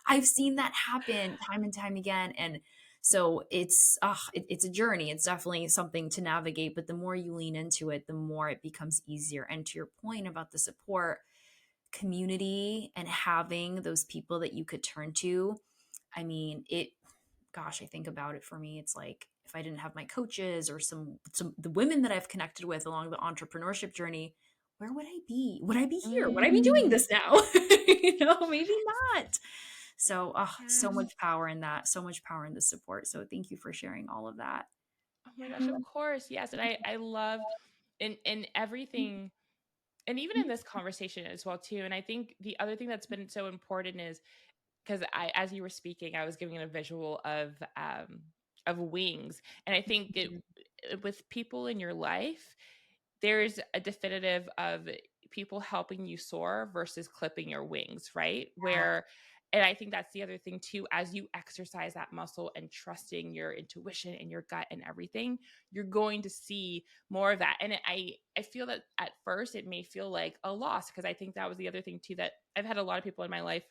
I've seen that happen time and time again. And so it's a journey. It's definitely something to navigate, but the more you lean into it, the more it becomes easier. And to your point about the support, community and having those people that you could turn to, I mean, I think about it, for me, it's like, if I didn't have my coaches or some the women that I've connected with along the entrepreneurship journey, where would I be? Would I be here? Would I be doing Mm. this now? Maybe not. So, so Yes. much power in that, so much power in the support. So thank you for sharing all of that. Oh my gosh, of course. Yes. And I love in everything, and even in this conversation as well too. And I think the other thing that's been so important is, because as you were speaking, I was giving a visual of wings. And I think with people in your life, there's a definitive of people helping you soar versus clipping your wings, right? And I think that's the other thing too, as you exercise that muscle and trusting your intuition and your gut and everything, you're going to see more of that. And I feel that at first it may feel like a loss, because I think that was the other thing too, that I've had a lot of people in my life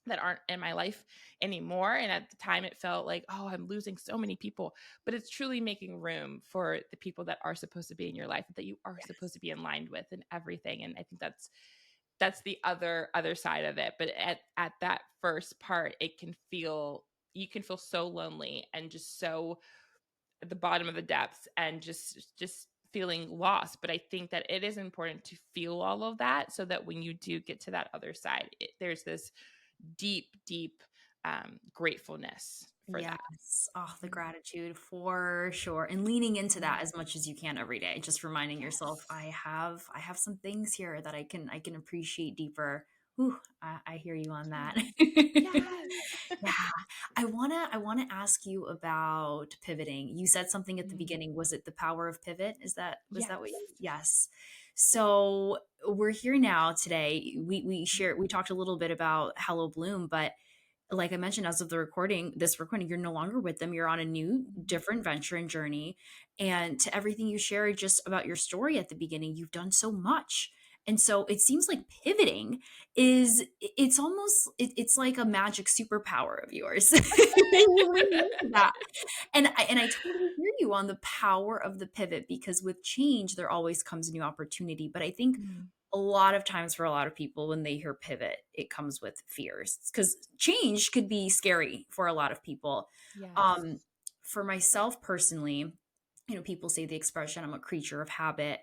that aren't in my life anymore. And at the time it felt like, oh, I'm losing so many people. But it's truly making room for the people that are supposed to be in your life, that you are supposed to be in line with and everything. And I think that's the other side of it. But at that first part, you can feel so lonely and just so at the bottom of the depths, and just feeling lost. But I think that it is important to feel all of that, so that when you do get to that other side, there's this deep gratefulness for that. Yes. Oh, the Mhm. gratitude for sure. And leaning into that Mhm. as much as you can every day. Just reminding yourself, Yes. I have some things here that I can appreciate deeper. Whew, I hear you on that. Yes. Yes. Yeah. I wanna ask you about pivoting. You said something at the Mhm. beginning. Was it the power of pivot? Was that what Yes. you, yes. So we're here now today. We talked a little bit about Hello Bloom, but like I mentioned, as of this recording, you're no longer with them. You're on a new, Mhm. different venture and journey. And to everything you shared just about your story at the beginning, you've done so much. And so it seems like pivoting it's almost, it's like a magic superpower of yours. You lean into that. And I totally hear you on the power of the pivot, because with change, there always comes a new opportunity. But I think Mhm. a lot of times for a lot of people, when they hear pivot, it comes with fears, because change could be scary for a lot of people. Yes. Um, for myself personally, people say the expression, I'm a creature of habit.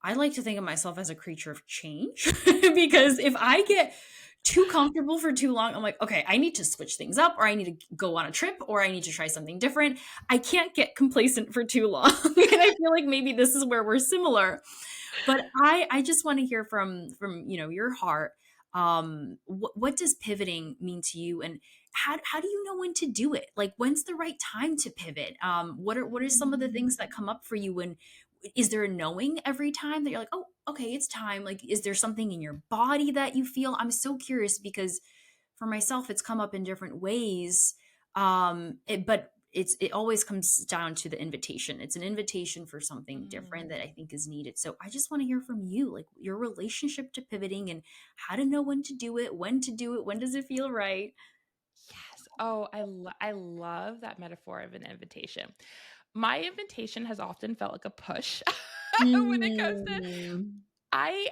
I like to think of myself as a creature of change because if I get too comfortable for too long, I'm like, okay, I need to switch things up, or I need to go on a trip, or I need to try something different. I can't get complacent for too long. And I feel like maybe this is where we're similar. But I just want to hear from your heart. What does pivoting mean to you, and how do you know when to do it? Like, when's the right time to pivot? What are some of the Mhm. things that come up for you? When is there a knowing every time that you're like, oh, okay, it's time? Like, is there something in your body that you feel? I'm so curious, because for myself, it's come up in different ways. But it always comes down to the invitation. It's an invitation for something different Mm. that I think is needed. So I just want to hear from you, like your relationship to pivoting and how to know when to do it, when to do it, when does it feel right? Yes. Oh, I love that metaphor of an invitation. My invitation has often felt like a push when it comes to Mm. I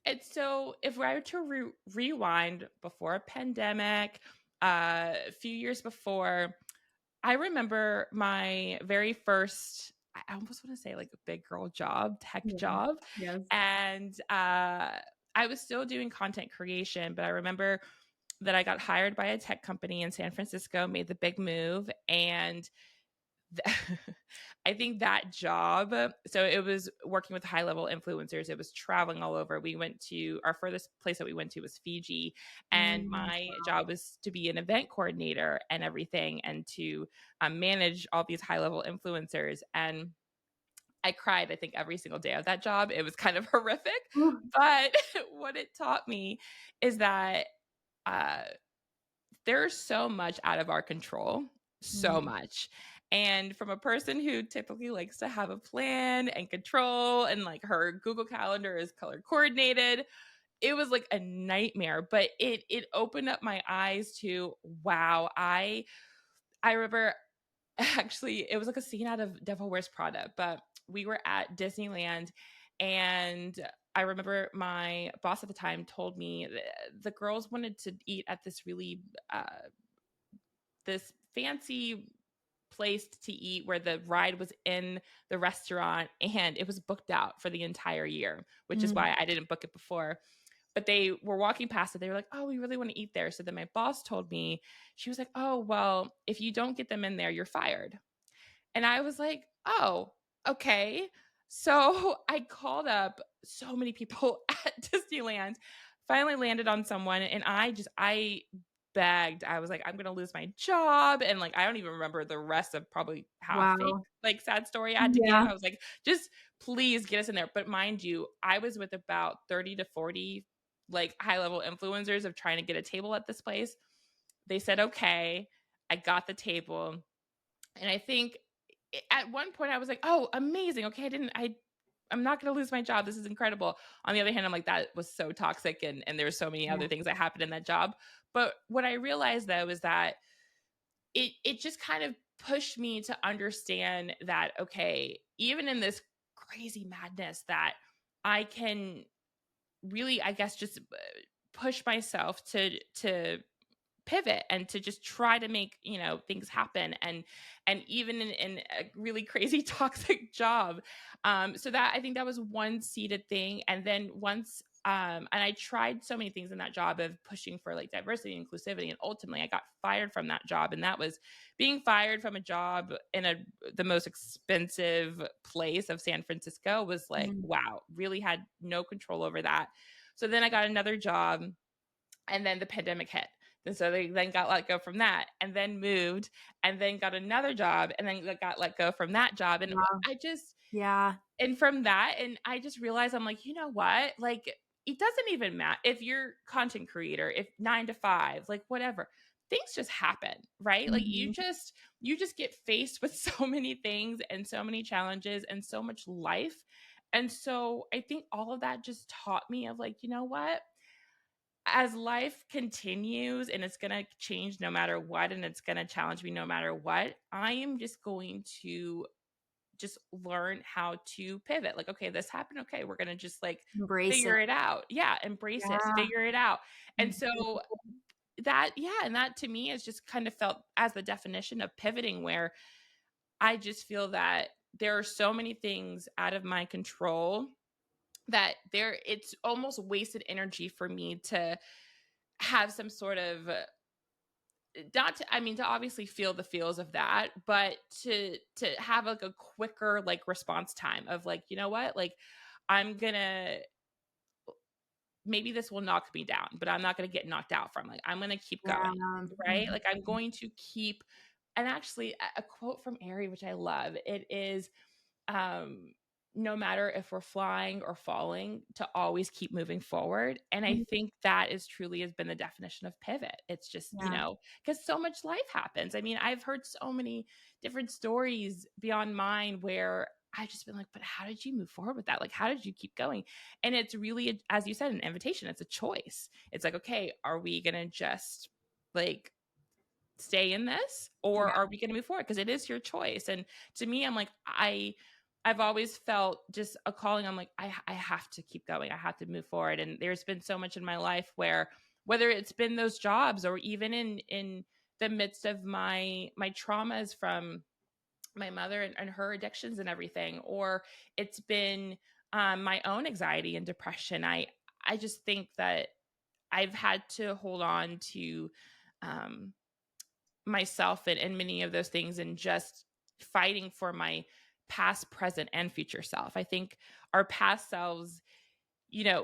and so if I were to rewind before a pandemic, a few years before, I remember my very first, I almost want to say like a big girl job, tech Yeah. job. Yes. And I was still doing content creation, but I remember that I got hired by a tech company in San Francisco, made the big move. And I think that job, so it was working with high level influencers. It was traveling all over. We went to our furthest place that we went to was Fiji. And Mm. my job was to be an event coordinator and everything and to manage all these high level influencers. And I cried, I think, every single day of that job. It was kind of horrific. Ooh. But what it taught me is that uh, there's so much out of our control, so Mm. much. And from a person who typically likes to have a plan and control and like her Google Calendar is color coordinated, it was like a nightmare, but it opened up my eyes to wow, I remember actually it was like a scene out of Devil Wears Prada, but we were at Disneyland and I remember my boss at the time told me the girls wanted to eat at this really this fancy place to eat where the ride was in the restaurant and it was booked out for the entire year, which is Mm. why I didn't book it before. But they were walking past it. They were like, "Oh, we really want to eat there." So then my boss told me, she was like, "Oh, well, if you don't get them in there, you're fired." And I was like, "Oh, okay." So I called up so many people at Disneyland, finally landed on someone, and I begged. I was like, "I'm gonna lose my job." And like I don't even remember the rest of probably half fake Wow. like sad story I had to give. Yeah. I was like, just please get us in there. But mind you, I was with about 30 to 40 like high level influencers of trying to get a table at this place. They said okay. I got the table and I think at one point I was like, "Oh, amazing. Okay, I'm not going to lose my job. This is incredible." On the other hand, I'm like that was so toxic and there were so many Yeah. other things that happened in that job. But what I realized though is that it just kind of pushed me to understand that okay, even in this crazy madness that I can really I guess just push myself to pivot and to just try to make things happen and even in a really crazy toxic job so that I think that was one seeded thing and then once and I tried so many things in that job of pushing for like diversity and inclusivity and ultimately I got fired from that job and that was being fired from a job in the most expensive place of San Francisco was like Mm. wow really had no control over that so then I got another job and then the pandemic hit. And so they then got let go from that and then moved and then got another job and then got let go from that job. And Wow. I just, Yeah. and from that, and I just realized I'm like, you know what? Like, it doesn't even matter if you're content creator, if 9 to 5, like whatever, things just happen, right? Like Mhm. you just get faced with so many things and so many challenges and so much life. And so I think all of that just taught me of like, you know what? As life continues and it's going to change no matter what and it's going to challenge me no matter what I am just going to just learn how to pivot like okay this happened okay we're going to just like Embrace it. figure it out yeah embrace it Yeah. figure it out and so Mhm. that yeah and that to me is just kind of felt as the definition of pivoting where I just feel that there are so many things out of my control that there it's almost wasted energy for me to have some sort of not to I mean to obviously feel the feels of that, but to have like a quicker like response time of like, you know what? Like I'm gonna maybe this will knock me down, but I'm not gonna get knocked out from like I'm gonna keep Yeah. going, right? Mhm. Like I'm going to keep and actually a quote from Aerie, which I love, it is um no matter if we're flying or falling, to always keep moving forward. And I think that is truly has been the definition of pivot. It's just, Yeah. because so much life happens. I mean, I've heard so many different stories beyond mine where I've just been like, but how did you move forward with that? Like, how did you keep going? And it's really, as you said, an invitation. It's a choice. It's like, okay, are we going to just like stay in this, or Yeah. are we going to move forward? Because it is your choice. And to me, I'm like, I've always felt just a calling. I'm like, I have to keep going. I have to move forward. And there's been so much in my life where, whether it's been those jobs or even in the midst of my traumas from my mother and her addictions and everything, or it's been my own anxiety and depression. I just think that I've had to hold on to um, myself and many of those things, and just fighting for my past, present, and future self. I think our past selves,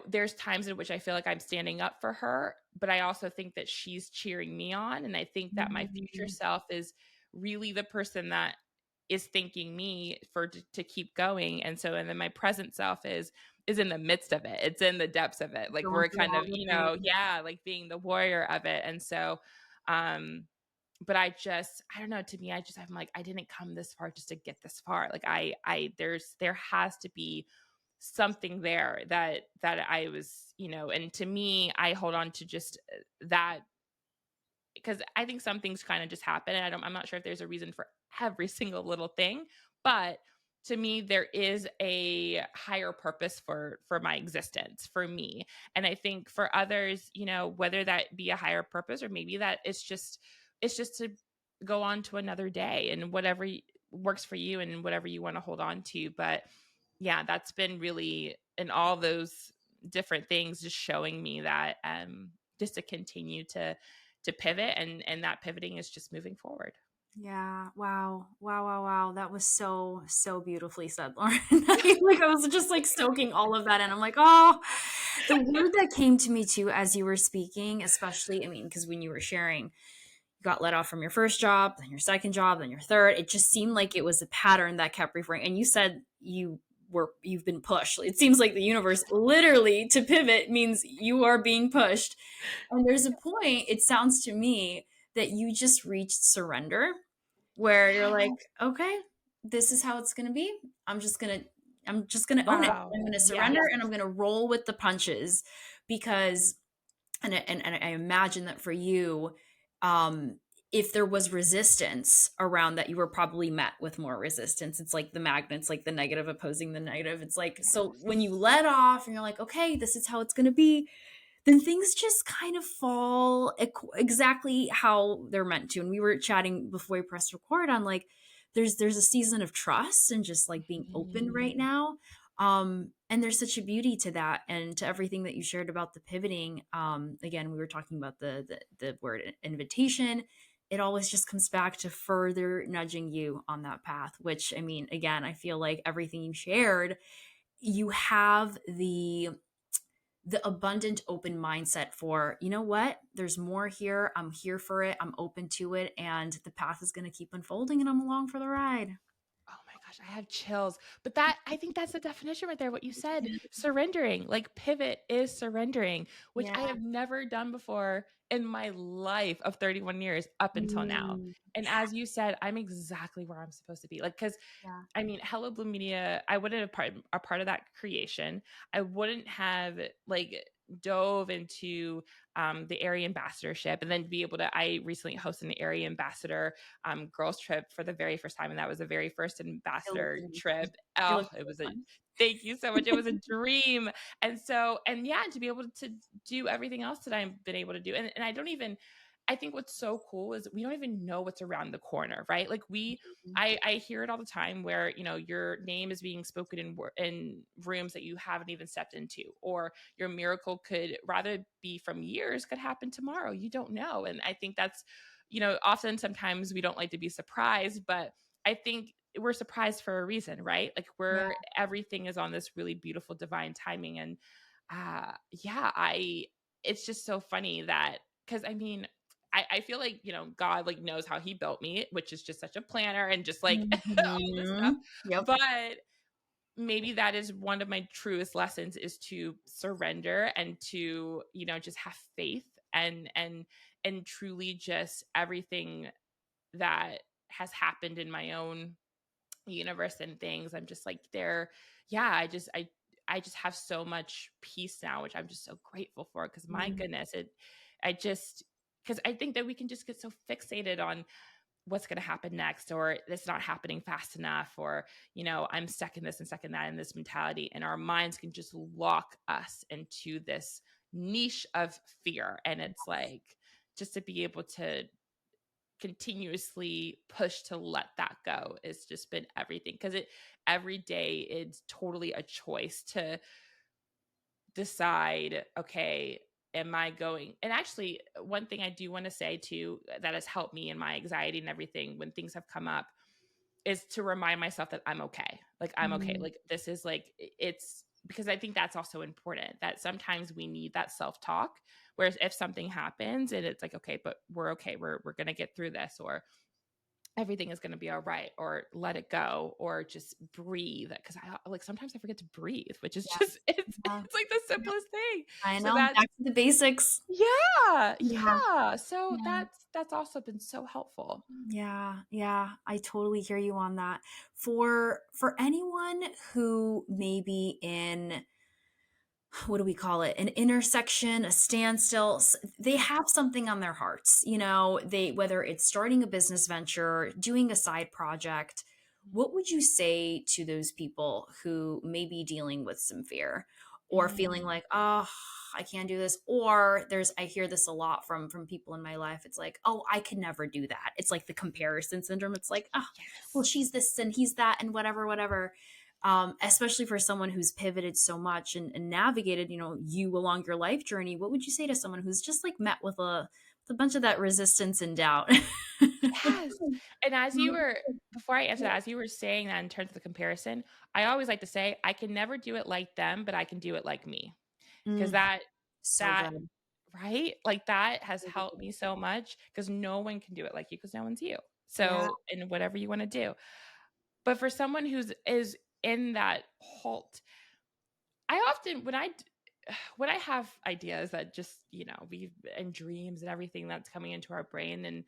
there's times in which I feel like I'm standing up for her, but I also think that she's cheering me on. And I think that my future Mhm. self is really the person that is thanking me for to keep going. And then my present self is in the midst of it. It's in the depths of it. Like Going we're through kind all of, the things. yeah, like being the warrior of it. And so um but I don't know, to me, I'm like, I didn't come this far just to get this far. Like there has to be something there that I was, and to me, I hold on to just that, because I think some things kind of just happen, and I'm not sure if there's a reason for every single little thing, but to me there is a higher purpose for my existence, for me. And I think for others, whether that be a higher purpose, or maybe that it's just to go on to another day, and whatever works for you and whatever you want to hold on to. But yeah, that's been really, in all those different things, just showing me that just to continue to pivot, and that pivoting is just moving forward. Yeah. Wow. Wow. Wow. Wow. That was so, so beautifully said, Lauren. Like I was just like soaking all of that in. I'm like, oh, the word that came to me too as you were speaking, especially, I mean, because when you were sharing, you got let off from your first job, then your second job, then your third. It just seemed like it was a pattern that kept referring. And you said you've been pushed. It seems like the universe literally to pivot means you are being pushed. And there's a point, it sounds to me, that you just reached surrender, where you're like, okay, this is how it's gonna be. I'm just gonna own it. Wow. I'm gonna Yes. surrender and I'm gonna roll with the punches because and I imagine that for you, um, if there was resistance around that, you were probably met with more resistance. It's like the magnets, like the negative opposing the negative. It's like, so when you let off and you're like, okay, this is how it's going to be, then things just kind of fall exactly how they're meant to. And we were chatting before we pressed record on like, there's a season of trust and just like being open right Mhm. now. And there's such a beauty to that, and to everything that you shared about the pivoting. Again, we were talking about the word invitation. It always just comes back to further nudging you on that path, which, I mean, again, I feel like everything you shared, you have the abundant open mindset for, you know what, there's more here, I'm here for it, I'm open to it, and the path is going to keep unfolding and I'm along for the ride. Oh my gosh, I have chills. But that, I think that's the definition right there, what you said, surrendering. Like pivot is surrendering, which Yeah. I have never done before in my life of 31 years up until now. Mm, And as you said, I'm exactly where I'm supposed to be. Like, because yeah. I mean, HelloBloom Media, I wouldn't have a part of that creation. I wouldn't have like dove into the Aerie ambassadorship, and then be able to. I recently hosted an Aerie ambassador girls trip for the very first time, and that was the very first It looks ambassador amazing. trip. It Oh, looks it so was a fun. thank you so much. It was a dream, and so and yeah, to be able to do everything else that I've been able to do, and I don't even. I think what's so cool is we don't even know what's around the corner, right? Like I hear it all the time where your name is being spoken in rooms that you haven't even stepped into, or your miracle could rather be from years could happen tomorrow. You don't know, and I think that's often sometimes we don't like to be surprised, but I think we're surprised for a reason, right? Like Yeah. we're everything is on this really beautiful divine timing, and yeah, I it's just so funny that because I mean I feel like, God like knows how he built me, which is just such a planner and just like all this stuff. Mhm. Yep. But maybe that is one of my truest lessons, is to surrender and to, just have faith, and truly just everything that has happened in my own universe and things. I'm just like there. Yeah, I just have so much peace now, which I'm just so grateful for, because my Mm, goodness, I just because I think that we can just get so fixated on what's going to happen next, or it's not happening fast enough, or I'm stuck in this and stuck in that, in this mentality, and our minds can just lock us into this niche of fear. And it's like, just to be able to continuously push to let that go, it's just been everything, because it every day it's totally a choice to decide, okay, am I going? And actually, one thing I do want to say too, that has helped me in my anxiety and everything when things have come up, is to remind myself that I'm okay. Like, I'm okay. mm, Like, this is like, it's because I think that's also important, that sometimes we need that self-talk. Whereas if something happens and it's like, okay, but we're okay, we're gonna get through this, or everything is going to be all right, or let it go, or just breathe, because I like sometimes I forget to breathe, which is just yes. it's Yeah. it's like the simplest thing. I So know. that's Back to the basics. yeah, Yeah. yeah. So Yeah. that's also been so helpful. Yeah, yeah, I totally hear you on that. For anyone who may be in, what do we call it, an intersection, a standstill, they have something on their hearts, they, whether it's starting a business venture, doing a side project, what would you say to those people who may be dealing with some fear, or feeling Mm, like, oh, I can't do this, or I hear this a lot from people in my life. It's like, oh, I could never do that. It's like the comparison syndrome. It's like, oh, well, yes. she's this and he's that and whatever, whatever. Especially for someone who's pivoted so much and navigated, you along your life journey. What would you say to someone who's just like met with a bunch of that resistance and doubt? Yes. And as you were before I answer that, as you were saying that in terms of the comparison, I always like to say I can never do it like them, but I can do it like me. Because Mm, so that good. right? Like, that has helped me so much, because no one can do it like you, because no one's you. Yeah. So, in whatever you want to do. But for someone who's is in that halt, I often when I have ideas that just, we and dreams and everything that's coming into our brain, and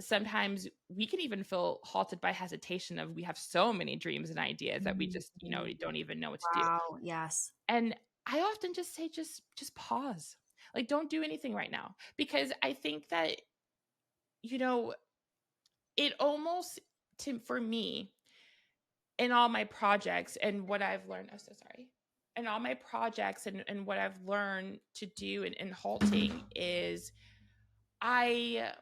sometimes we can even feel halted by hesitation of, we have so many dreams and ideas that we just, Mhm. don't even know what to do. Wow. Yes. And I often just say, just pause. Like, don't do anything right now, because I think that, you know, it almost, to for me, in all my projects and what I've learned, oh, so sorry. In all my projects, and what I've learned to do in halting is, I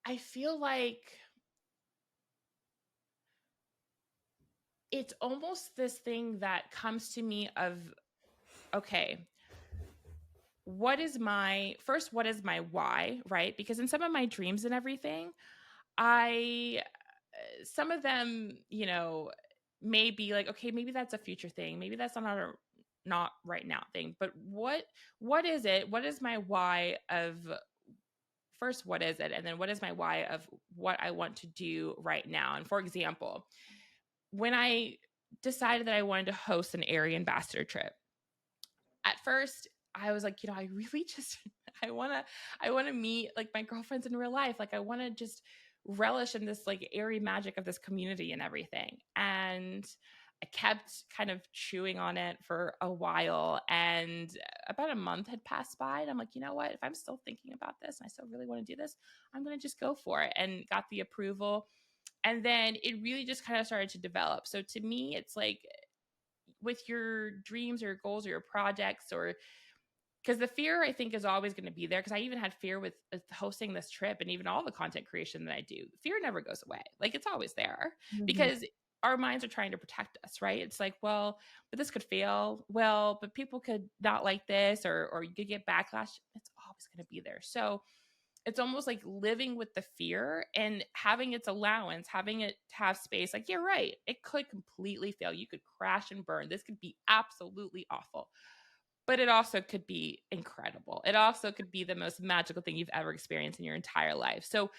I feel like it's almost this thing that comes to me of, okay, what is my why, right? Because in some of my dreams and everything, I some of them, may be like, okay, maybe that's a future thing, maybe that's not right now thing, but what is it, what is my why of, first, what is it, and then what is my why of what I want to do right now? And for example, when I decided that I wanted to host an Aerie ambassador trip, at first I was like, I really just I want to meet like my girlfriends in real life. Like, I want to just relish in this like airy magic of this community and everything. And I kept kind of chewing on it for a while, and about a month had passed by, and I'm like, you know what? If I'm still thinking about this and I still really want to do this, I'm going to just go for it, and got the approval. And then it really just kind of started to develop. So to me, it's like, with your dreams or your goals or your projects, or because the fear, I think, is always going to be there, because I even had fear with hosting this trip, and even all the content creation that I do, fear never goes away. Like, it's always there, Mhm. because our minds are trying to protect us, right? It's like, well, but this could fail, well, but people could not like this, or you could get backlash. It's always going to be there. So it's almost like living with the fear and having its allowance, having it have space. Like, you're right, it could completely fail, you could crash and burn, this could be absolutely awful, but it also could be incredible. It also could be the most magical thing you've ever experienced in your entire life. So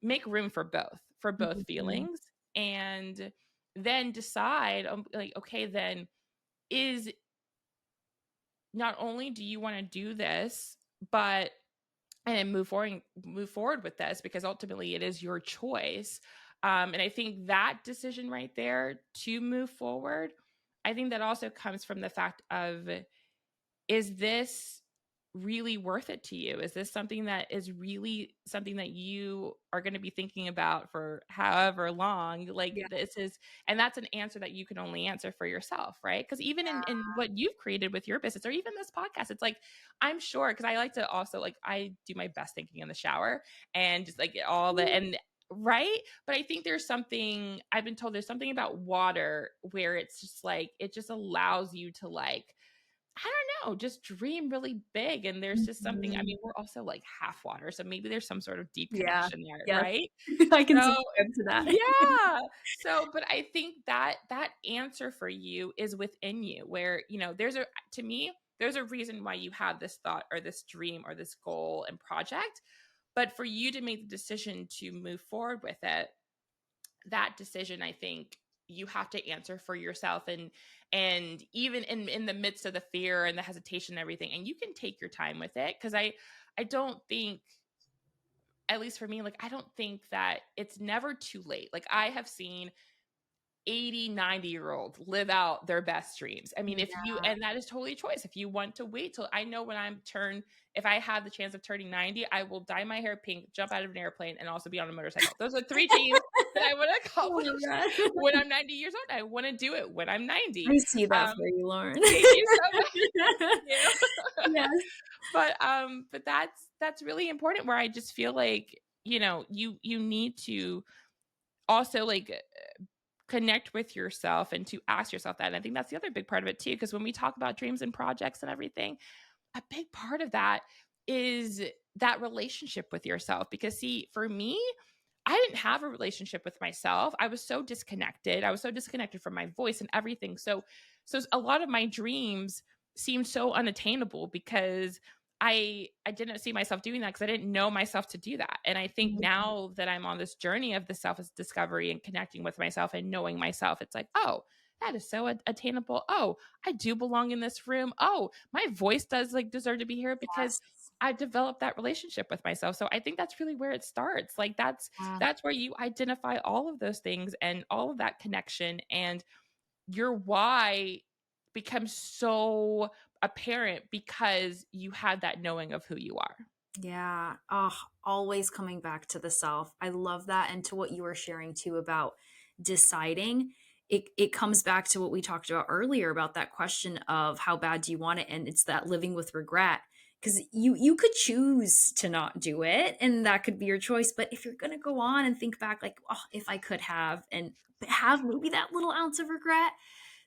make room for both Mhm. feelings. And then decide, like, okay, then is not only do you want to do this, but and move forward with this because ultimately it is your choice. And I think that decision right there to move forward, I think that also comes from the fact of, is this really worth it to you? Is this something that is really something that you are going to be thinking about for however long? Like, Yeah. this is, and that's an answer that you can only answer for yourself, right? Because even in what you've created with your business or even this podcast, it's like, I'm sure, because I like to also, like, I do my best thinking in the shower and just like all the, and right. But I think there's something, I've been told there's something about water where it's just like, it just allows you to, like, I don't know, just dream really big. And there's just something, I Mhm. mean, we're also like half water. So maybe there's some sort of deep Yeah. connection there, Yes. right? I can So subscribe to that. yeah. So, but I think that that answer for you is within you, where, there's a, to me, there's a reason why you have this thought or this dream or this goal and project. But for you to make the decision to move forward with it, that decision, I think you have to answer for yourself, and even in the midst of the fear and the hesitation and everything, and you can take your time with it, because I don't think, at least for me, like, I don't think that it's never too late. Like, I have seen 80, 90-year-olds live out their best dreams. I mean, if you, Yeah. and that is totally a choice. If you want to wait till, I know when if I have the chance of turning 90, I will dye my hair pink, jump out of an airplane, and also be on a motorcycle. Those are three dreams that I want to I accomplish love that. when I'm 90 years old. I want to do it when I'm 90. I see that Um, for you, Lauren. Thank you so much. Thank you. Yes. But that's really important, where I just feel like, you need to also, like, connect with yourself and to ask yourself that. And I think that's the other big part of it too, because when we talk about dreams and projects and everything, a big part of that is that relationship with yourself. Because see, for me, I didn't have a relationship with myself. I was so disconnected. I was so disconnected from my voice and everything. So a lot of my dreams seemed so unattainable because I didn't see myself doing that, because I didn't know myself to do that. And I think Mhm. now that I'm on this journey of the self discovery and connecting with myself and knowing myself, it's like, oh, that is so attainable. Oh, I do belong in this room. Oh, my voice does, like, deserve to be here because Yes. I've developed that relationship with myself. So I think that's really where it starts. Like, that's where you identify all of those things and all of that connection, and your why becomes so apparent because you had that knowing of who you are. Yeah. Oh, always coming back to the self. I love that. And to what you were sharing too about deciding. It comes back to what we talked about earlier about that question of how bad do you want it? And it's that living with regret. Because you could choose to not do it, and that could be your choice. But if you're gonna go on and think back, like, oh, if I could have, and have maybe that little ounce of regret,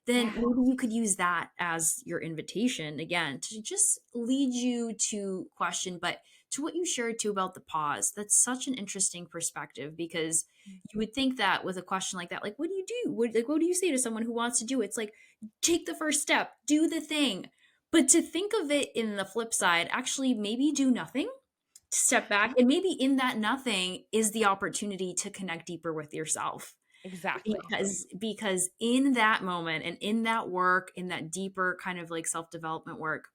then Yeah. maybe you could use that as your invitation again to just lead you to question. But to what you shared too about the pause, that's such an interesting perspective, because you would think that with a question like that, like, what do you do? What do you say to someone who wants to do it? It's like, take the first step, do the thing. But to think of it in the flip side, actually, maybe do nothing, step back, and maybe in that nothing is the opportunity to connect deeper with yourself, Exactly. because in that moment and in that work, in that deeper kind of like self-development work,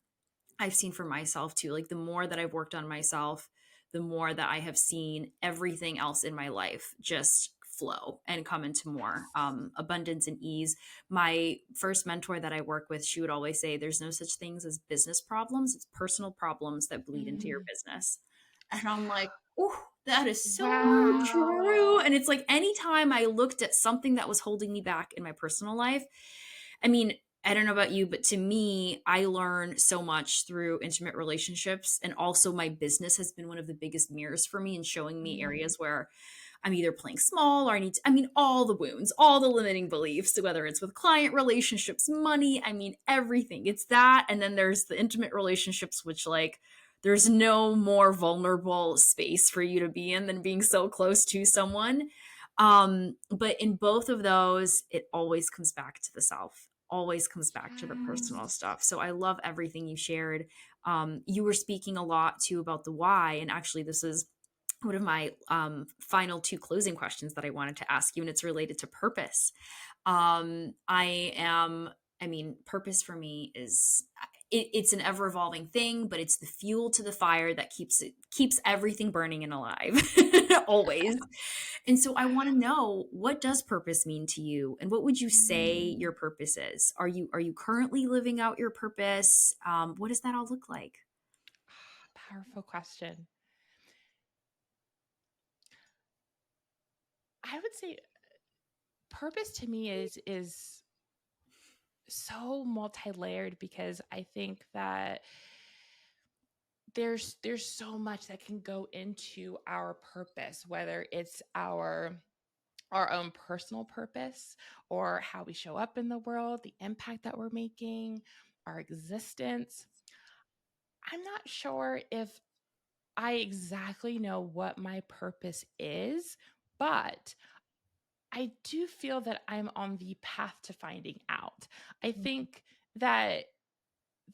I've seen for myself too, like the more that I've worked on myself, the more that I have seen everything else in my life just flow and come into more abundance and ease. My first mentor that I work with, she would always say, there's no such things as business problems, it's personal problems that bleed into your Mm. business. And I'm like, oh, that is so true. Wow. And it's like anytime I looked at something that was holding me back in my personal life, I mean, I don't know about you, but to me, I learn so much through intimate relationships. And also, my business has been one of the biggest mirrors for me in showing me Mm. areas where I'm either playing small or I mean, all the wounds, all the limiting beliefs, whether it's with client relationships, money, I mean, everything. It's that. And then there's the intimate relationships, which, like, there's no more vulnerable space for you to be in than being so close to someone. But in both of those, it always comes back to the self, always comes back to the personal Yes. stuff. So I love everything you shared. You were speaking a lot too about the why. And actually, this is one of my final two closing questions that I wanted to ask you, and it's related to purpose. I am, I mean, purpose for me is it's an ever evolving thing, but it's the fuel to the fire that keeps everything burning and alive always. And so I want to know, what does purpose mean to you, and what would you say your purpose is? Are you currently living out your purpose? What does that all look like? Powerful question. I would say purpose to me is so multi-layered, because I think that there's so much that can go into our purpose, whether it's our own personal purpose, or how we show up in the world, the impact that we're making, our existence. I'm not sure if I exactly know what my purpose is, but I do feel that I'm on the path to finding out. I think that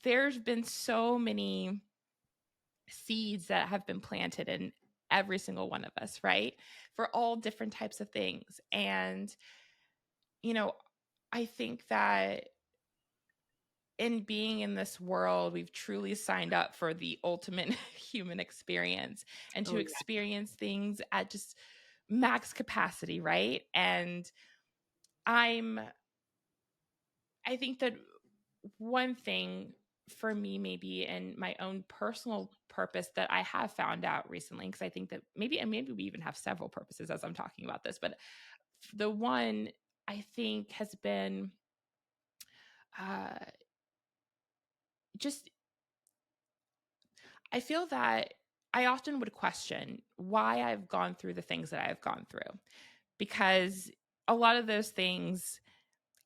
there's been so many seeds that have been planted in every single one of us, right? For all different types of things. And, you know, I think that in being in this world, we've truly signed up for the ultimate human experience, and to Oh yeah. experience things at just max capacity, right? And I'm, I think that one thing for me, maybe in my own personal purpose that I have found out recently, because I think that maybe, and maybe we even have several purposes as I'm talking about this, but the one I think has been uh, just, I feel that I often would question why I've gone through the things that I've gone through, because a lot of those things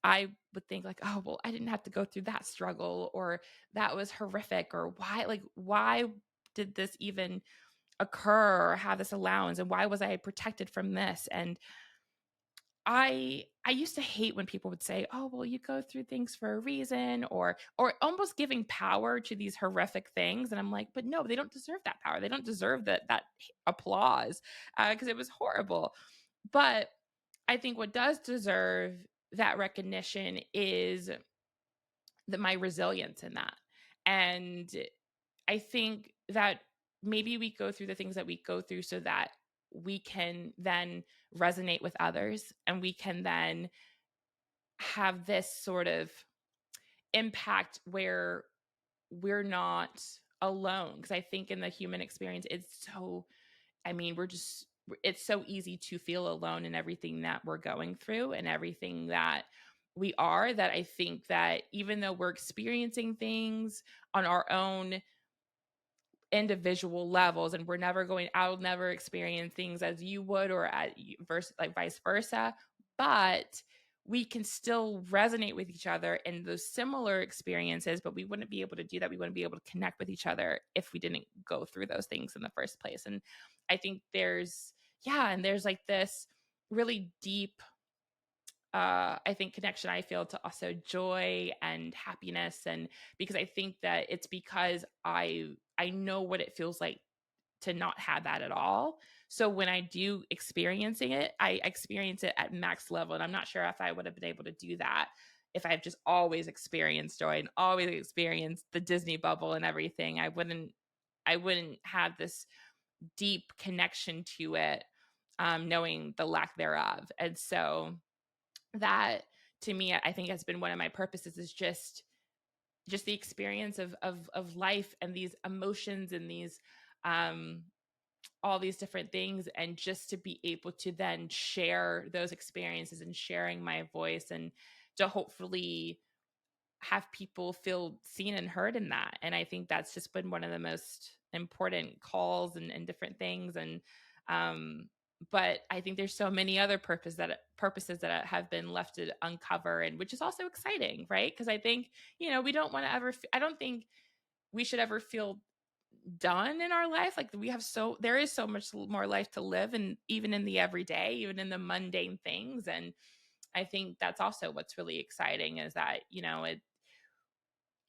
I would think like, oh, well, I didn't have to go through that struggle, or that was horrific, or why did this even occur or have this allowance, and why was I protected from this? And I used to hate when people would say, "Oh, well, you go through things for a reason," or almost giving power to these horrific things. And I'm like, but no, they don't deserve that power. They don't deserve that applause, because it was horrible. But I think what does deserve that recognition is my resilience in that. And I think that maybe we go through the things that we go through so that we can then resonate with others, and we can then have this sort of impact where we're not alone. Because I think in the human experience, it's so, I mean, it's so easy to feel alone in everything that we're going through and everything that we are, that I think that even though we're experiencing things on our own individual levels, and I'll never experience things as you would, or like vice versa, but we can still resonate with each other in those similar experiences. But we wouldn't be able to do that, we wouldn't be able to connect with each other if we didn't go through those things in the first place. And I think there's like this really deep, I think, connection I feel to also joy and happiness. And because I think that it's because I know what it feels like to not have that at all. So when I do experiencing it, I experience it at max level. And I'm not sure if I would have been able to do that if I've just always experienced joy and always experienced the Disney bubble and everything. I wouldn't have this deep connection to it, knowing the lack thereof. And so that, to me, I think has been one of my purposes, is just the experience of life, and these emotions, and these um all these different things, and just to be able to then share those experiences, and sharing my voice, and to hopefully have people feel seen and heard in that. And I think that's just been one of the most important calls, and different things. And um but I think there's so many other purposes that have been left to uncover, and which is also exciting, right? Because I think, we don't want to ever I don't think we should ever feel done in our life. Like, there is so much more life to live, and even in the everyday, even in the mundane things. And I think that's also what's really exciting, is that,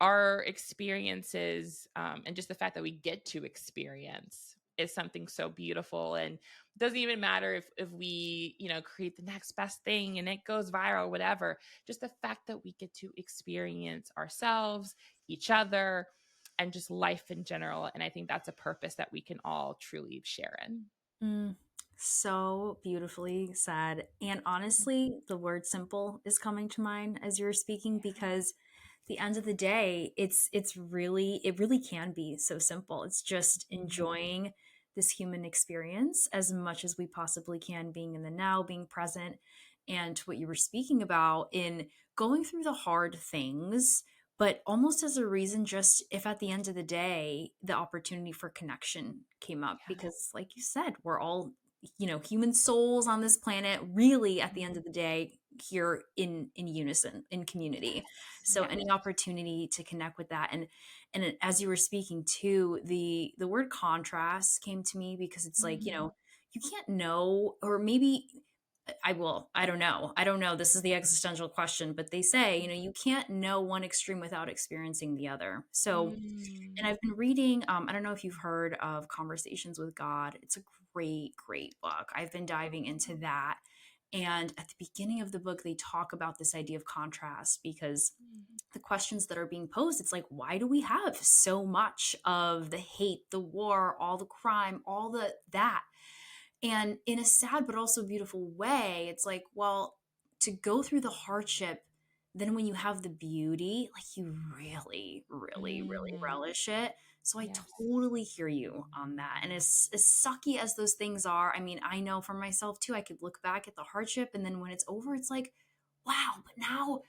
our experiences, and just the fact that we get to experience is something so beautiful. And it doesn't even matter if we, create the next best thing and it goes viral, whatever. Just the fact that we get to experience ourselves, each other, and just life in general. And I think that's a purpose that we can all truly share in. Mm, so beautifully said. And honestly, the word simple is coming to mind as you were speaking, because the end of the day, it really can be so simple. It's just Mhm. enjoying this human experience as much as we possibly can, being in the now, being present, and what you were speaking about in going through the hard things, but almost as a reason, just if at the end of the day the opportunity for connection came up, Yeah. because like you said, we're all, human souls on this planet, really at the end Mhm. of the day, here in unison, in community. Yes. So Yes. any opportunity to connect with that, as you were speaking too, the word contrast came to me, because it's like, Mhm. you can't know, or maybe I don't know, this is the existential question, but they say, you can't know one extreme without experiencing the other. So, and Mm. I've been reading, I don't know if you've heard of Conversations with God. It's a great book. I've been diving into that. And at the beginning of the book, they talk about this idea of contrast, because Mhm. the questions that are being posed, it's like, why do we have so much of the hate, the war, all the crime, all that? And in a sad but also beautiful way, it's like, well, to go through the hardship, then when you have the beauty, like, you really Mhm. relish it. So I Yes. totally hear you on that. And as sucky as those things are, I mean, I know for myself too, I could look back at the hardship, and then when it's over, it's like, wow, but now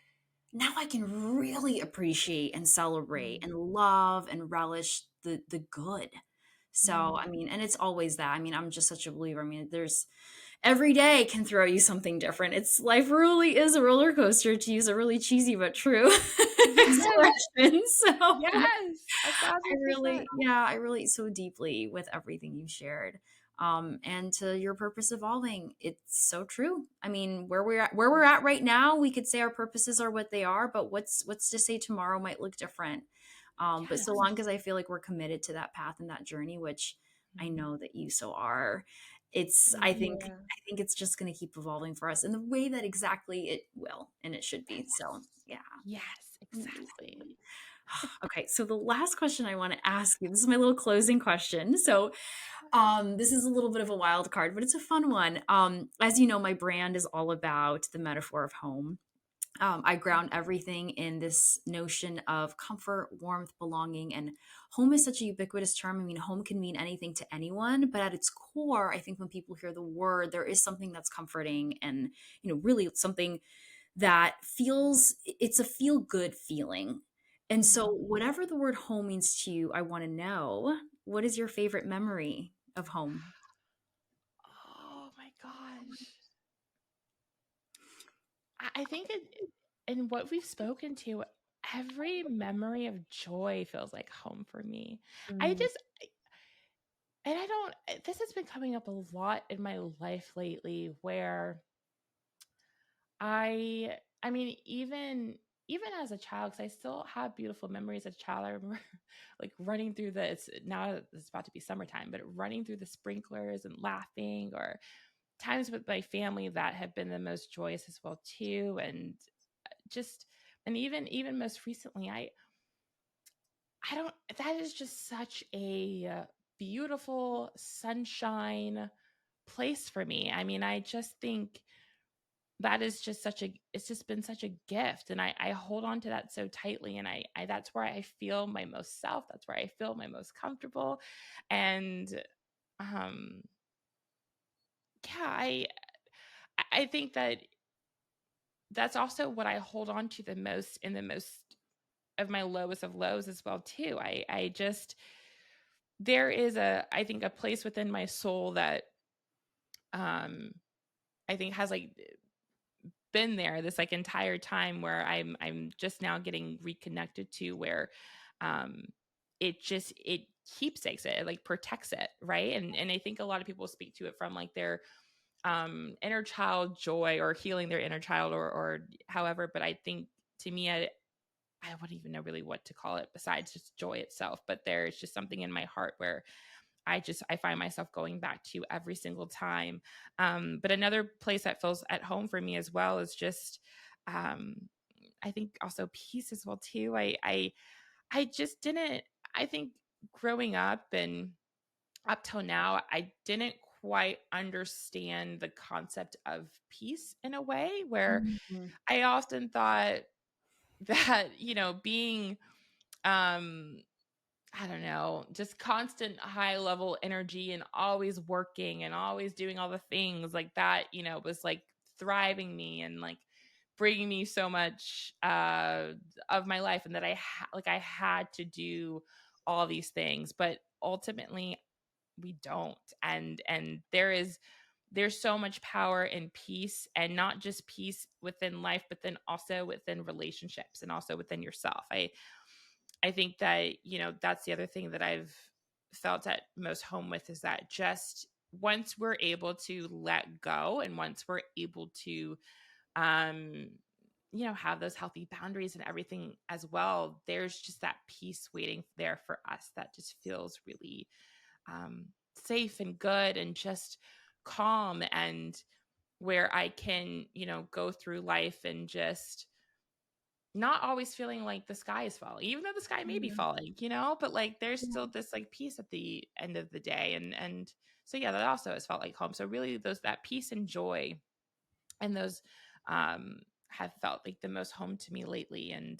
I can really appreciate and celebrate Mm. and love and relish the good. So, Mm. I mean, and it's always that. I mean, I'm just such a believer. I mean, there's every day can throw you something different. It's life really is a roller coaster, to use a really cheesy but true expression. So Yes, 1,000%. I relate so deeply with everything you shared. And to your purpose evolving, it's so true. I mean, where we're at right now, we could say our purposes are what they are, but what's to say tomorrow might look different. But so Yes. long as I feel like we're committed to that path and that journey, which I Mhm. know that you so are, Thank you. I think it's just going to keep evolving for us in the way that exactly it will and it should be. So yeah, Yes, exactly. amazing. Okay, so the last question I want to ask you, this is my little closing question. So, this is a little bit of a wild card, but it's a fun one. As you know, my brand is all about the metaphor of home. I ground everything in this notion of comfort, warmth, belonging, and home is such a ubiquitous term. I mean, home can mean anything to anyone, but at its core, I think when people hear the word, there is something that's comforting, and really something that feels, it's a feel good feeling. And so, Mhm. whatever the word home means to you, I want to know, what is your favorite memory of home? Oh my gosh. I think in what we've spoken to, every memory of joy feels like home for me. I Mm, just and I don't this has been coming up a lot in my life lately where I mean, even as a child, because I still have beautiful memories as a child. I remember like running through the now it's about to be summertime, but running through the sprinklers and laughing, or times with my family that have been the most joyous as well too. And just and even most recently, I don't that is just such a beautiful sunshine place for me. I mean, I just think that is just it's just been such a gift, and I hold on to that so tightly, and I that's where I feel my most self, that's where I feel my most comfortable. And um yeah, I think that that's also what I hold on to the most in the most of my lowest of lows as well too. I just there is I think a place within my soul that um I think has like been there this like entire time, where I'm just now getting reconnected to, where um it keepsakes it, it like protects it, right? And I think a lot of people speak to it from like their inner child joy, or healing their inner child, or however. But I think, to me, I wouldn't even know really what to call it besides just joy itself. But there's just something in my heart where I find myself going back to every single time. But another place that feels at home for me as well is just, um, I think also peace as well too. I just didn't, I think growing up and up till now, I didn't quite understand the concept of peace in a way where Mhm. I often thought that, being, um, I don't know, just constant high level energy and always working and always doing all the things like that, was like thriving me and like bringing me so much of my life, and that I had to do all these things. But ultimately, we don't. And there's so much power in peace, and not just peace within life, but then also within relationships and also within yourself. I think that, that's the other thing that I've felt at most home with, is that just once we're able to let go, and once we're able to, um, have those healthy boundaries and everything as well, there's just that peace waiting there for us that just feels really, safe and good and just calm, and where I can, go through life and just not always feeling like the sky is falling, even though the sky may be Yeah. falling, but like there's still this like peace at the end of the day. And so yeah, that also has felt like home. So really that peace and joy, and those um have felt like the most home to me lately, and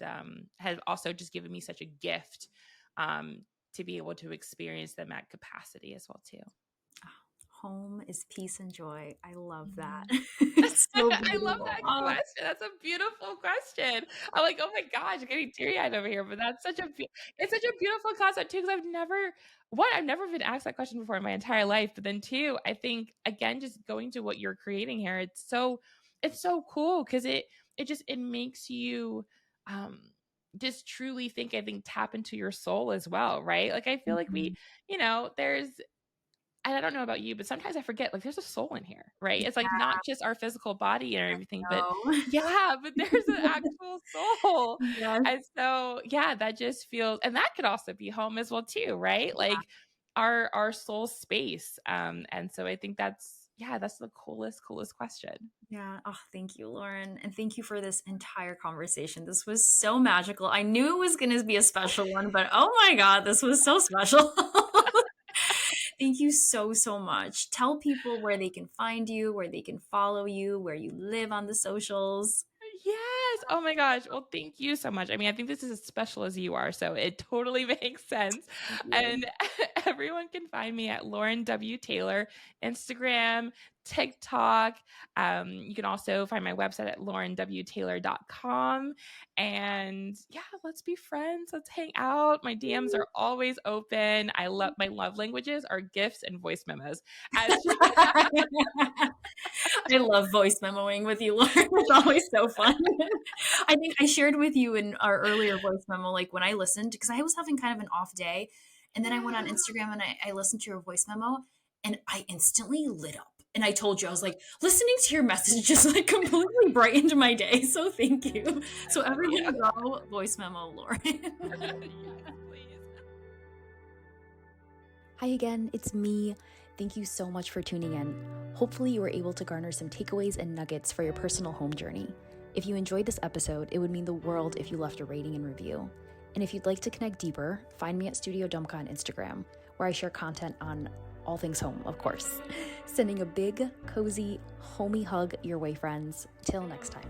have also just given me such a gift to be able to experience them at capacity as well too. Home is peace and joy. I love that. Mhm. It's so I love beautiful. that Oh, question. That's a beautiful question. I'm like, oh my gosh, I'm getting teary eyed over here. But that's it's such a beautiful concept too, because I've never been asked that question before in my entire life. But then two, I think again, just going to what you're creating here, it's so cool because it makes you um just truly think, I think, tap into your soul as well, right? Like I feel like mhm. there's, and I don't know about you, but sometimes I forget, like, there's a soul in here, right? It's like Yeah, not just our physical body and everything, but no. yeah, but there's an actual soul. Yes. And so, yeah, that just feels, and that could also be home as well too, right? Like our soul space. And so I think that's the coolest question. Yeah. Oh, thank you, Lauren. And thank you for this entire conversation. This was so magical. I knew it was going to be a special one, but oh my God, this was so special. Thank you so, so much. Tell people where they can find you, where they can follow you, where you live on the socials. Yes. Oh my gosh. Well, thank you so much. I mean, I think this is as special as you are, so it totally makes sense. Thank you. And everyone can find me at Lauren W. Taylor, Instagram, TikTok. You can also find my website at laurenwtaylor.com. And yeah, let's be friends. Let's hang out. My DMs are always open. My love languages are gifts and voice memos. As I love voice memoing with you, Lauren. It's always so fun. I think I shared with you in our earlier voice memo, like when I listened, because I was having kind of an off day. And then I went on yeah. Instagram and I listened to your voice memo and I instantly lit up. And I told you, I was like, listening to your message just like completely brightened my day. So thank you. I So love you. everyone go voice memo, Lauren. Yes, please. Hi again, it's me. Thank you so much for tuning in. Hopefully, you were able to garner some takeaways and nuggets for your personal home journey. If you enjoyed this episode, it would mean the world if you left a rating and review. And if you'd like to connect deeper, find me at Studio Dumpka on Instagram, where I share content on all things home, of course. Sending a big, cozy, homey hug your way, friends. Till next time.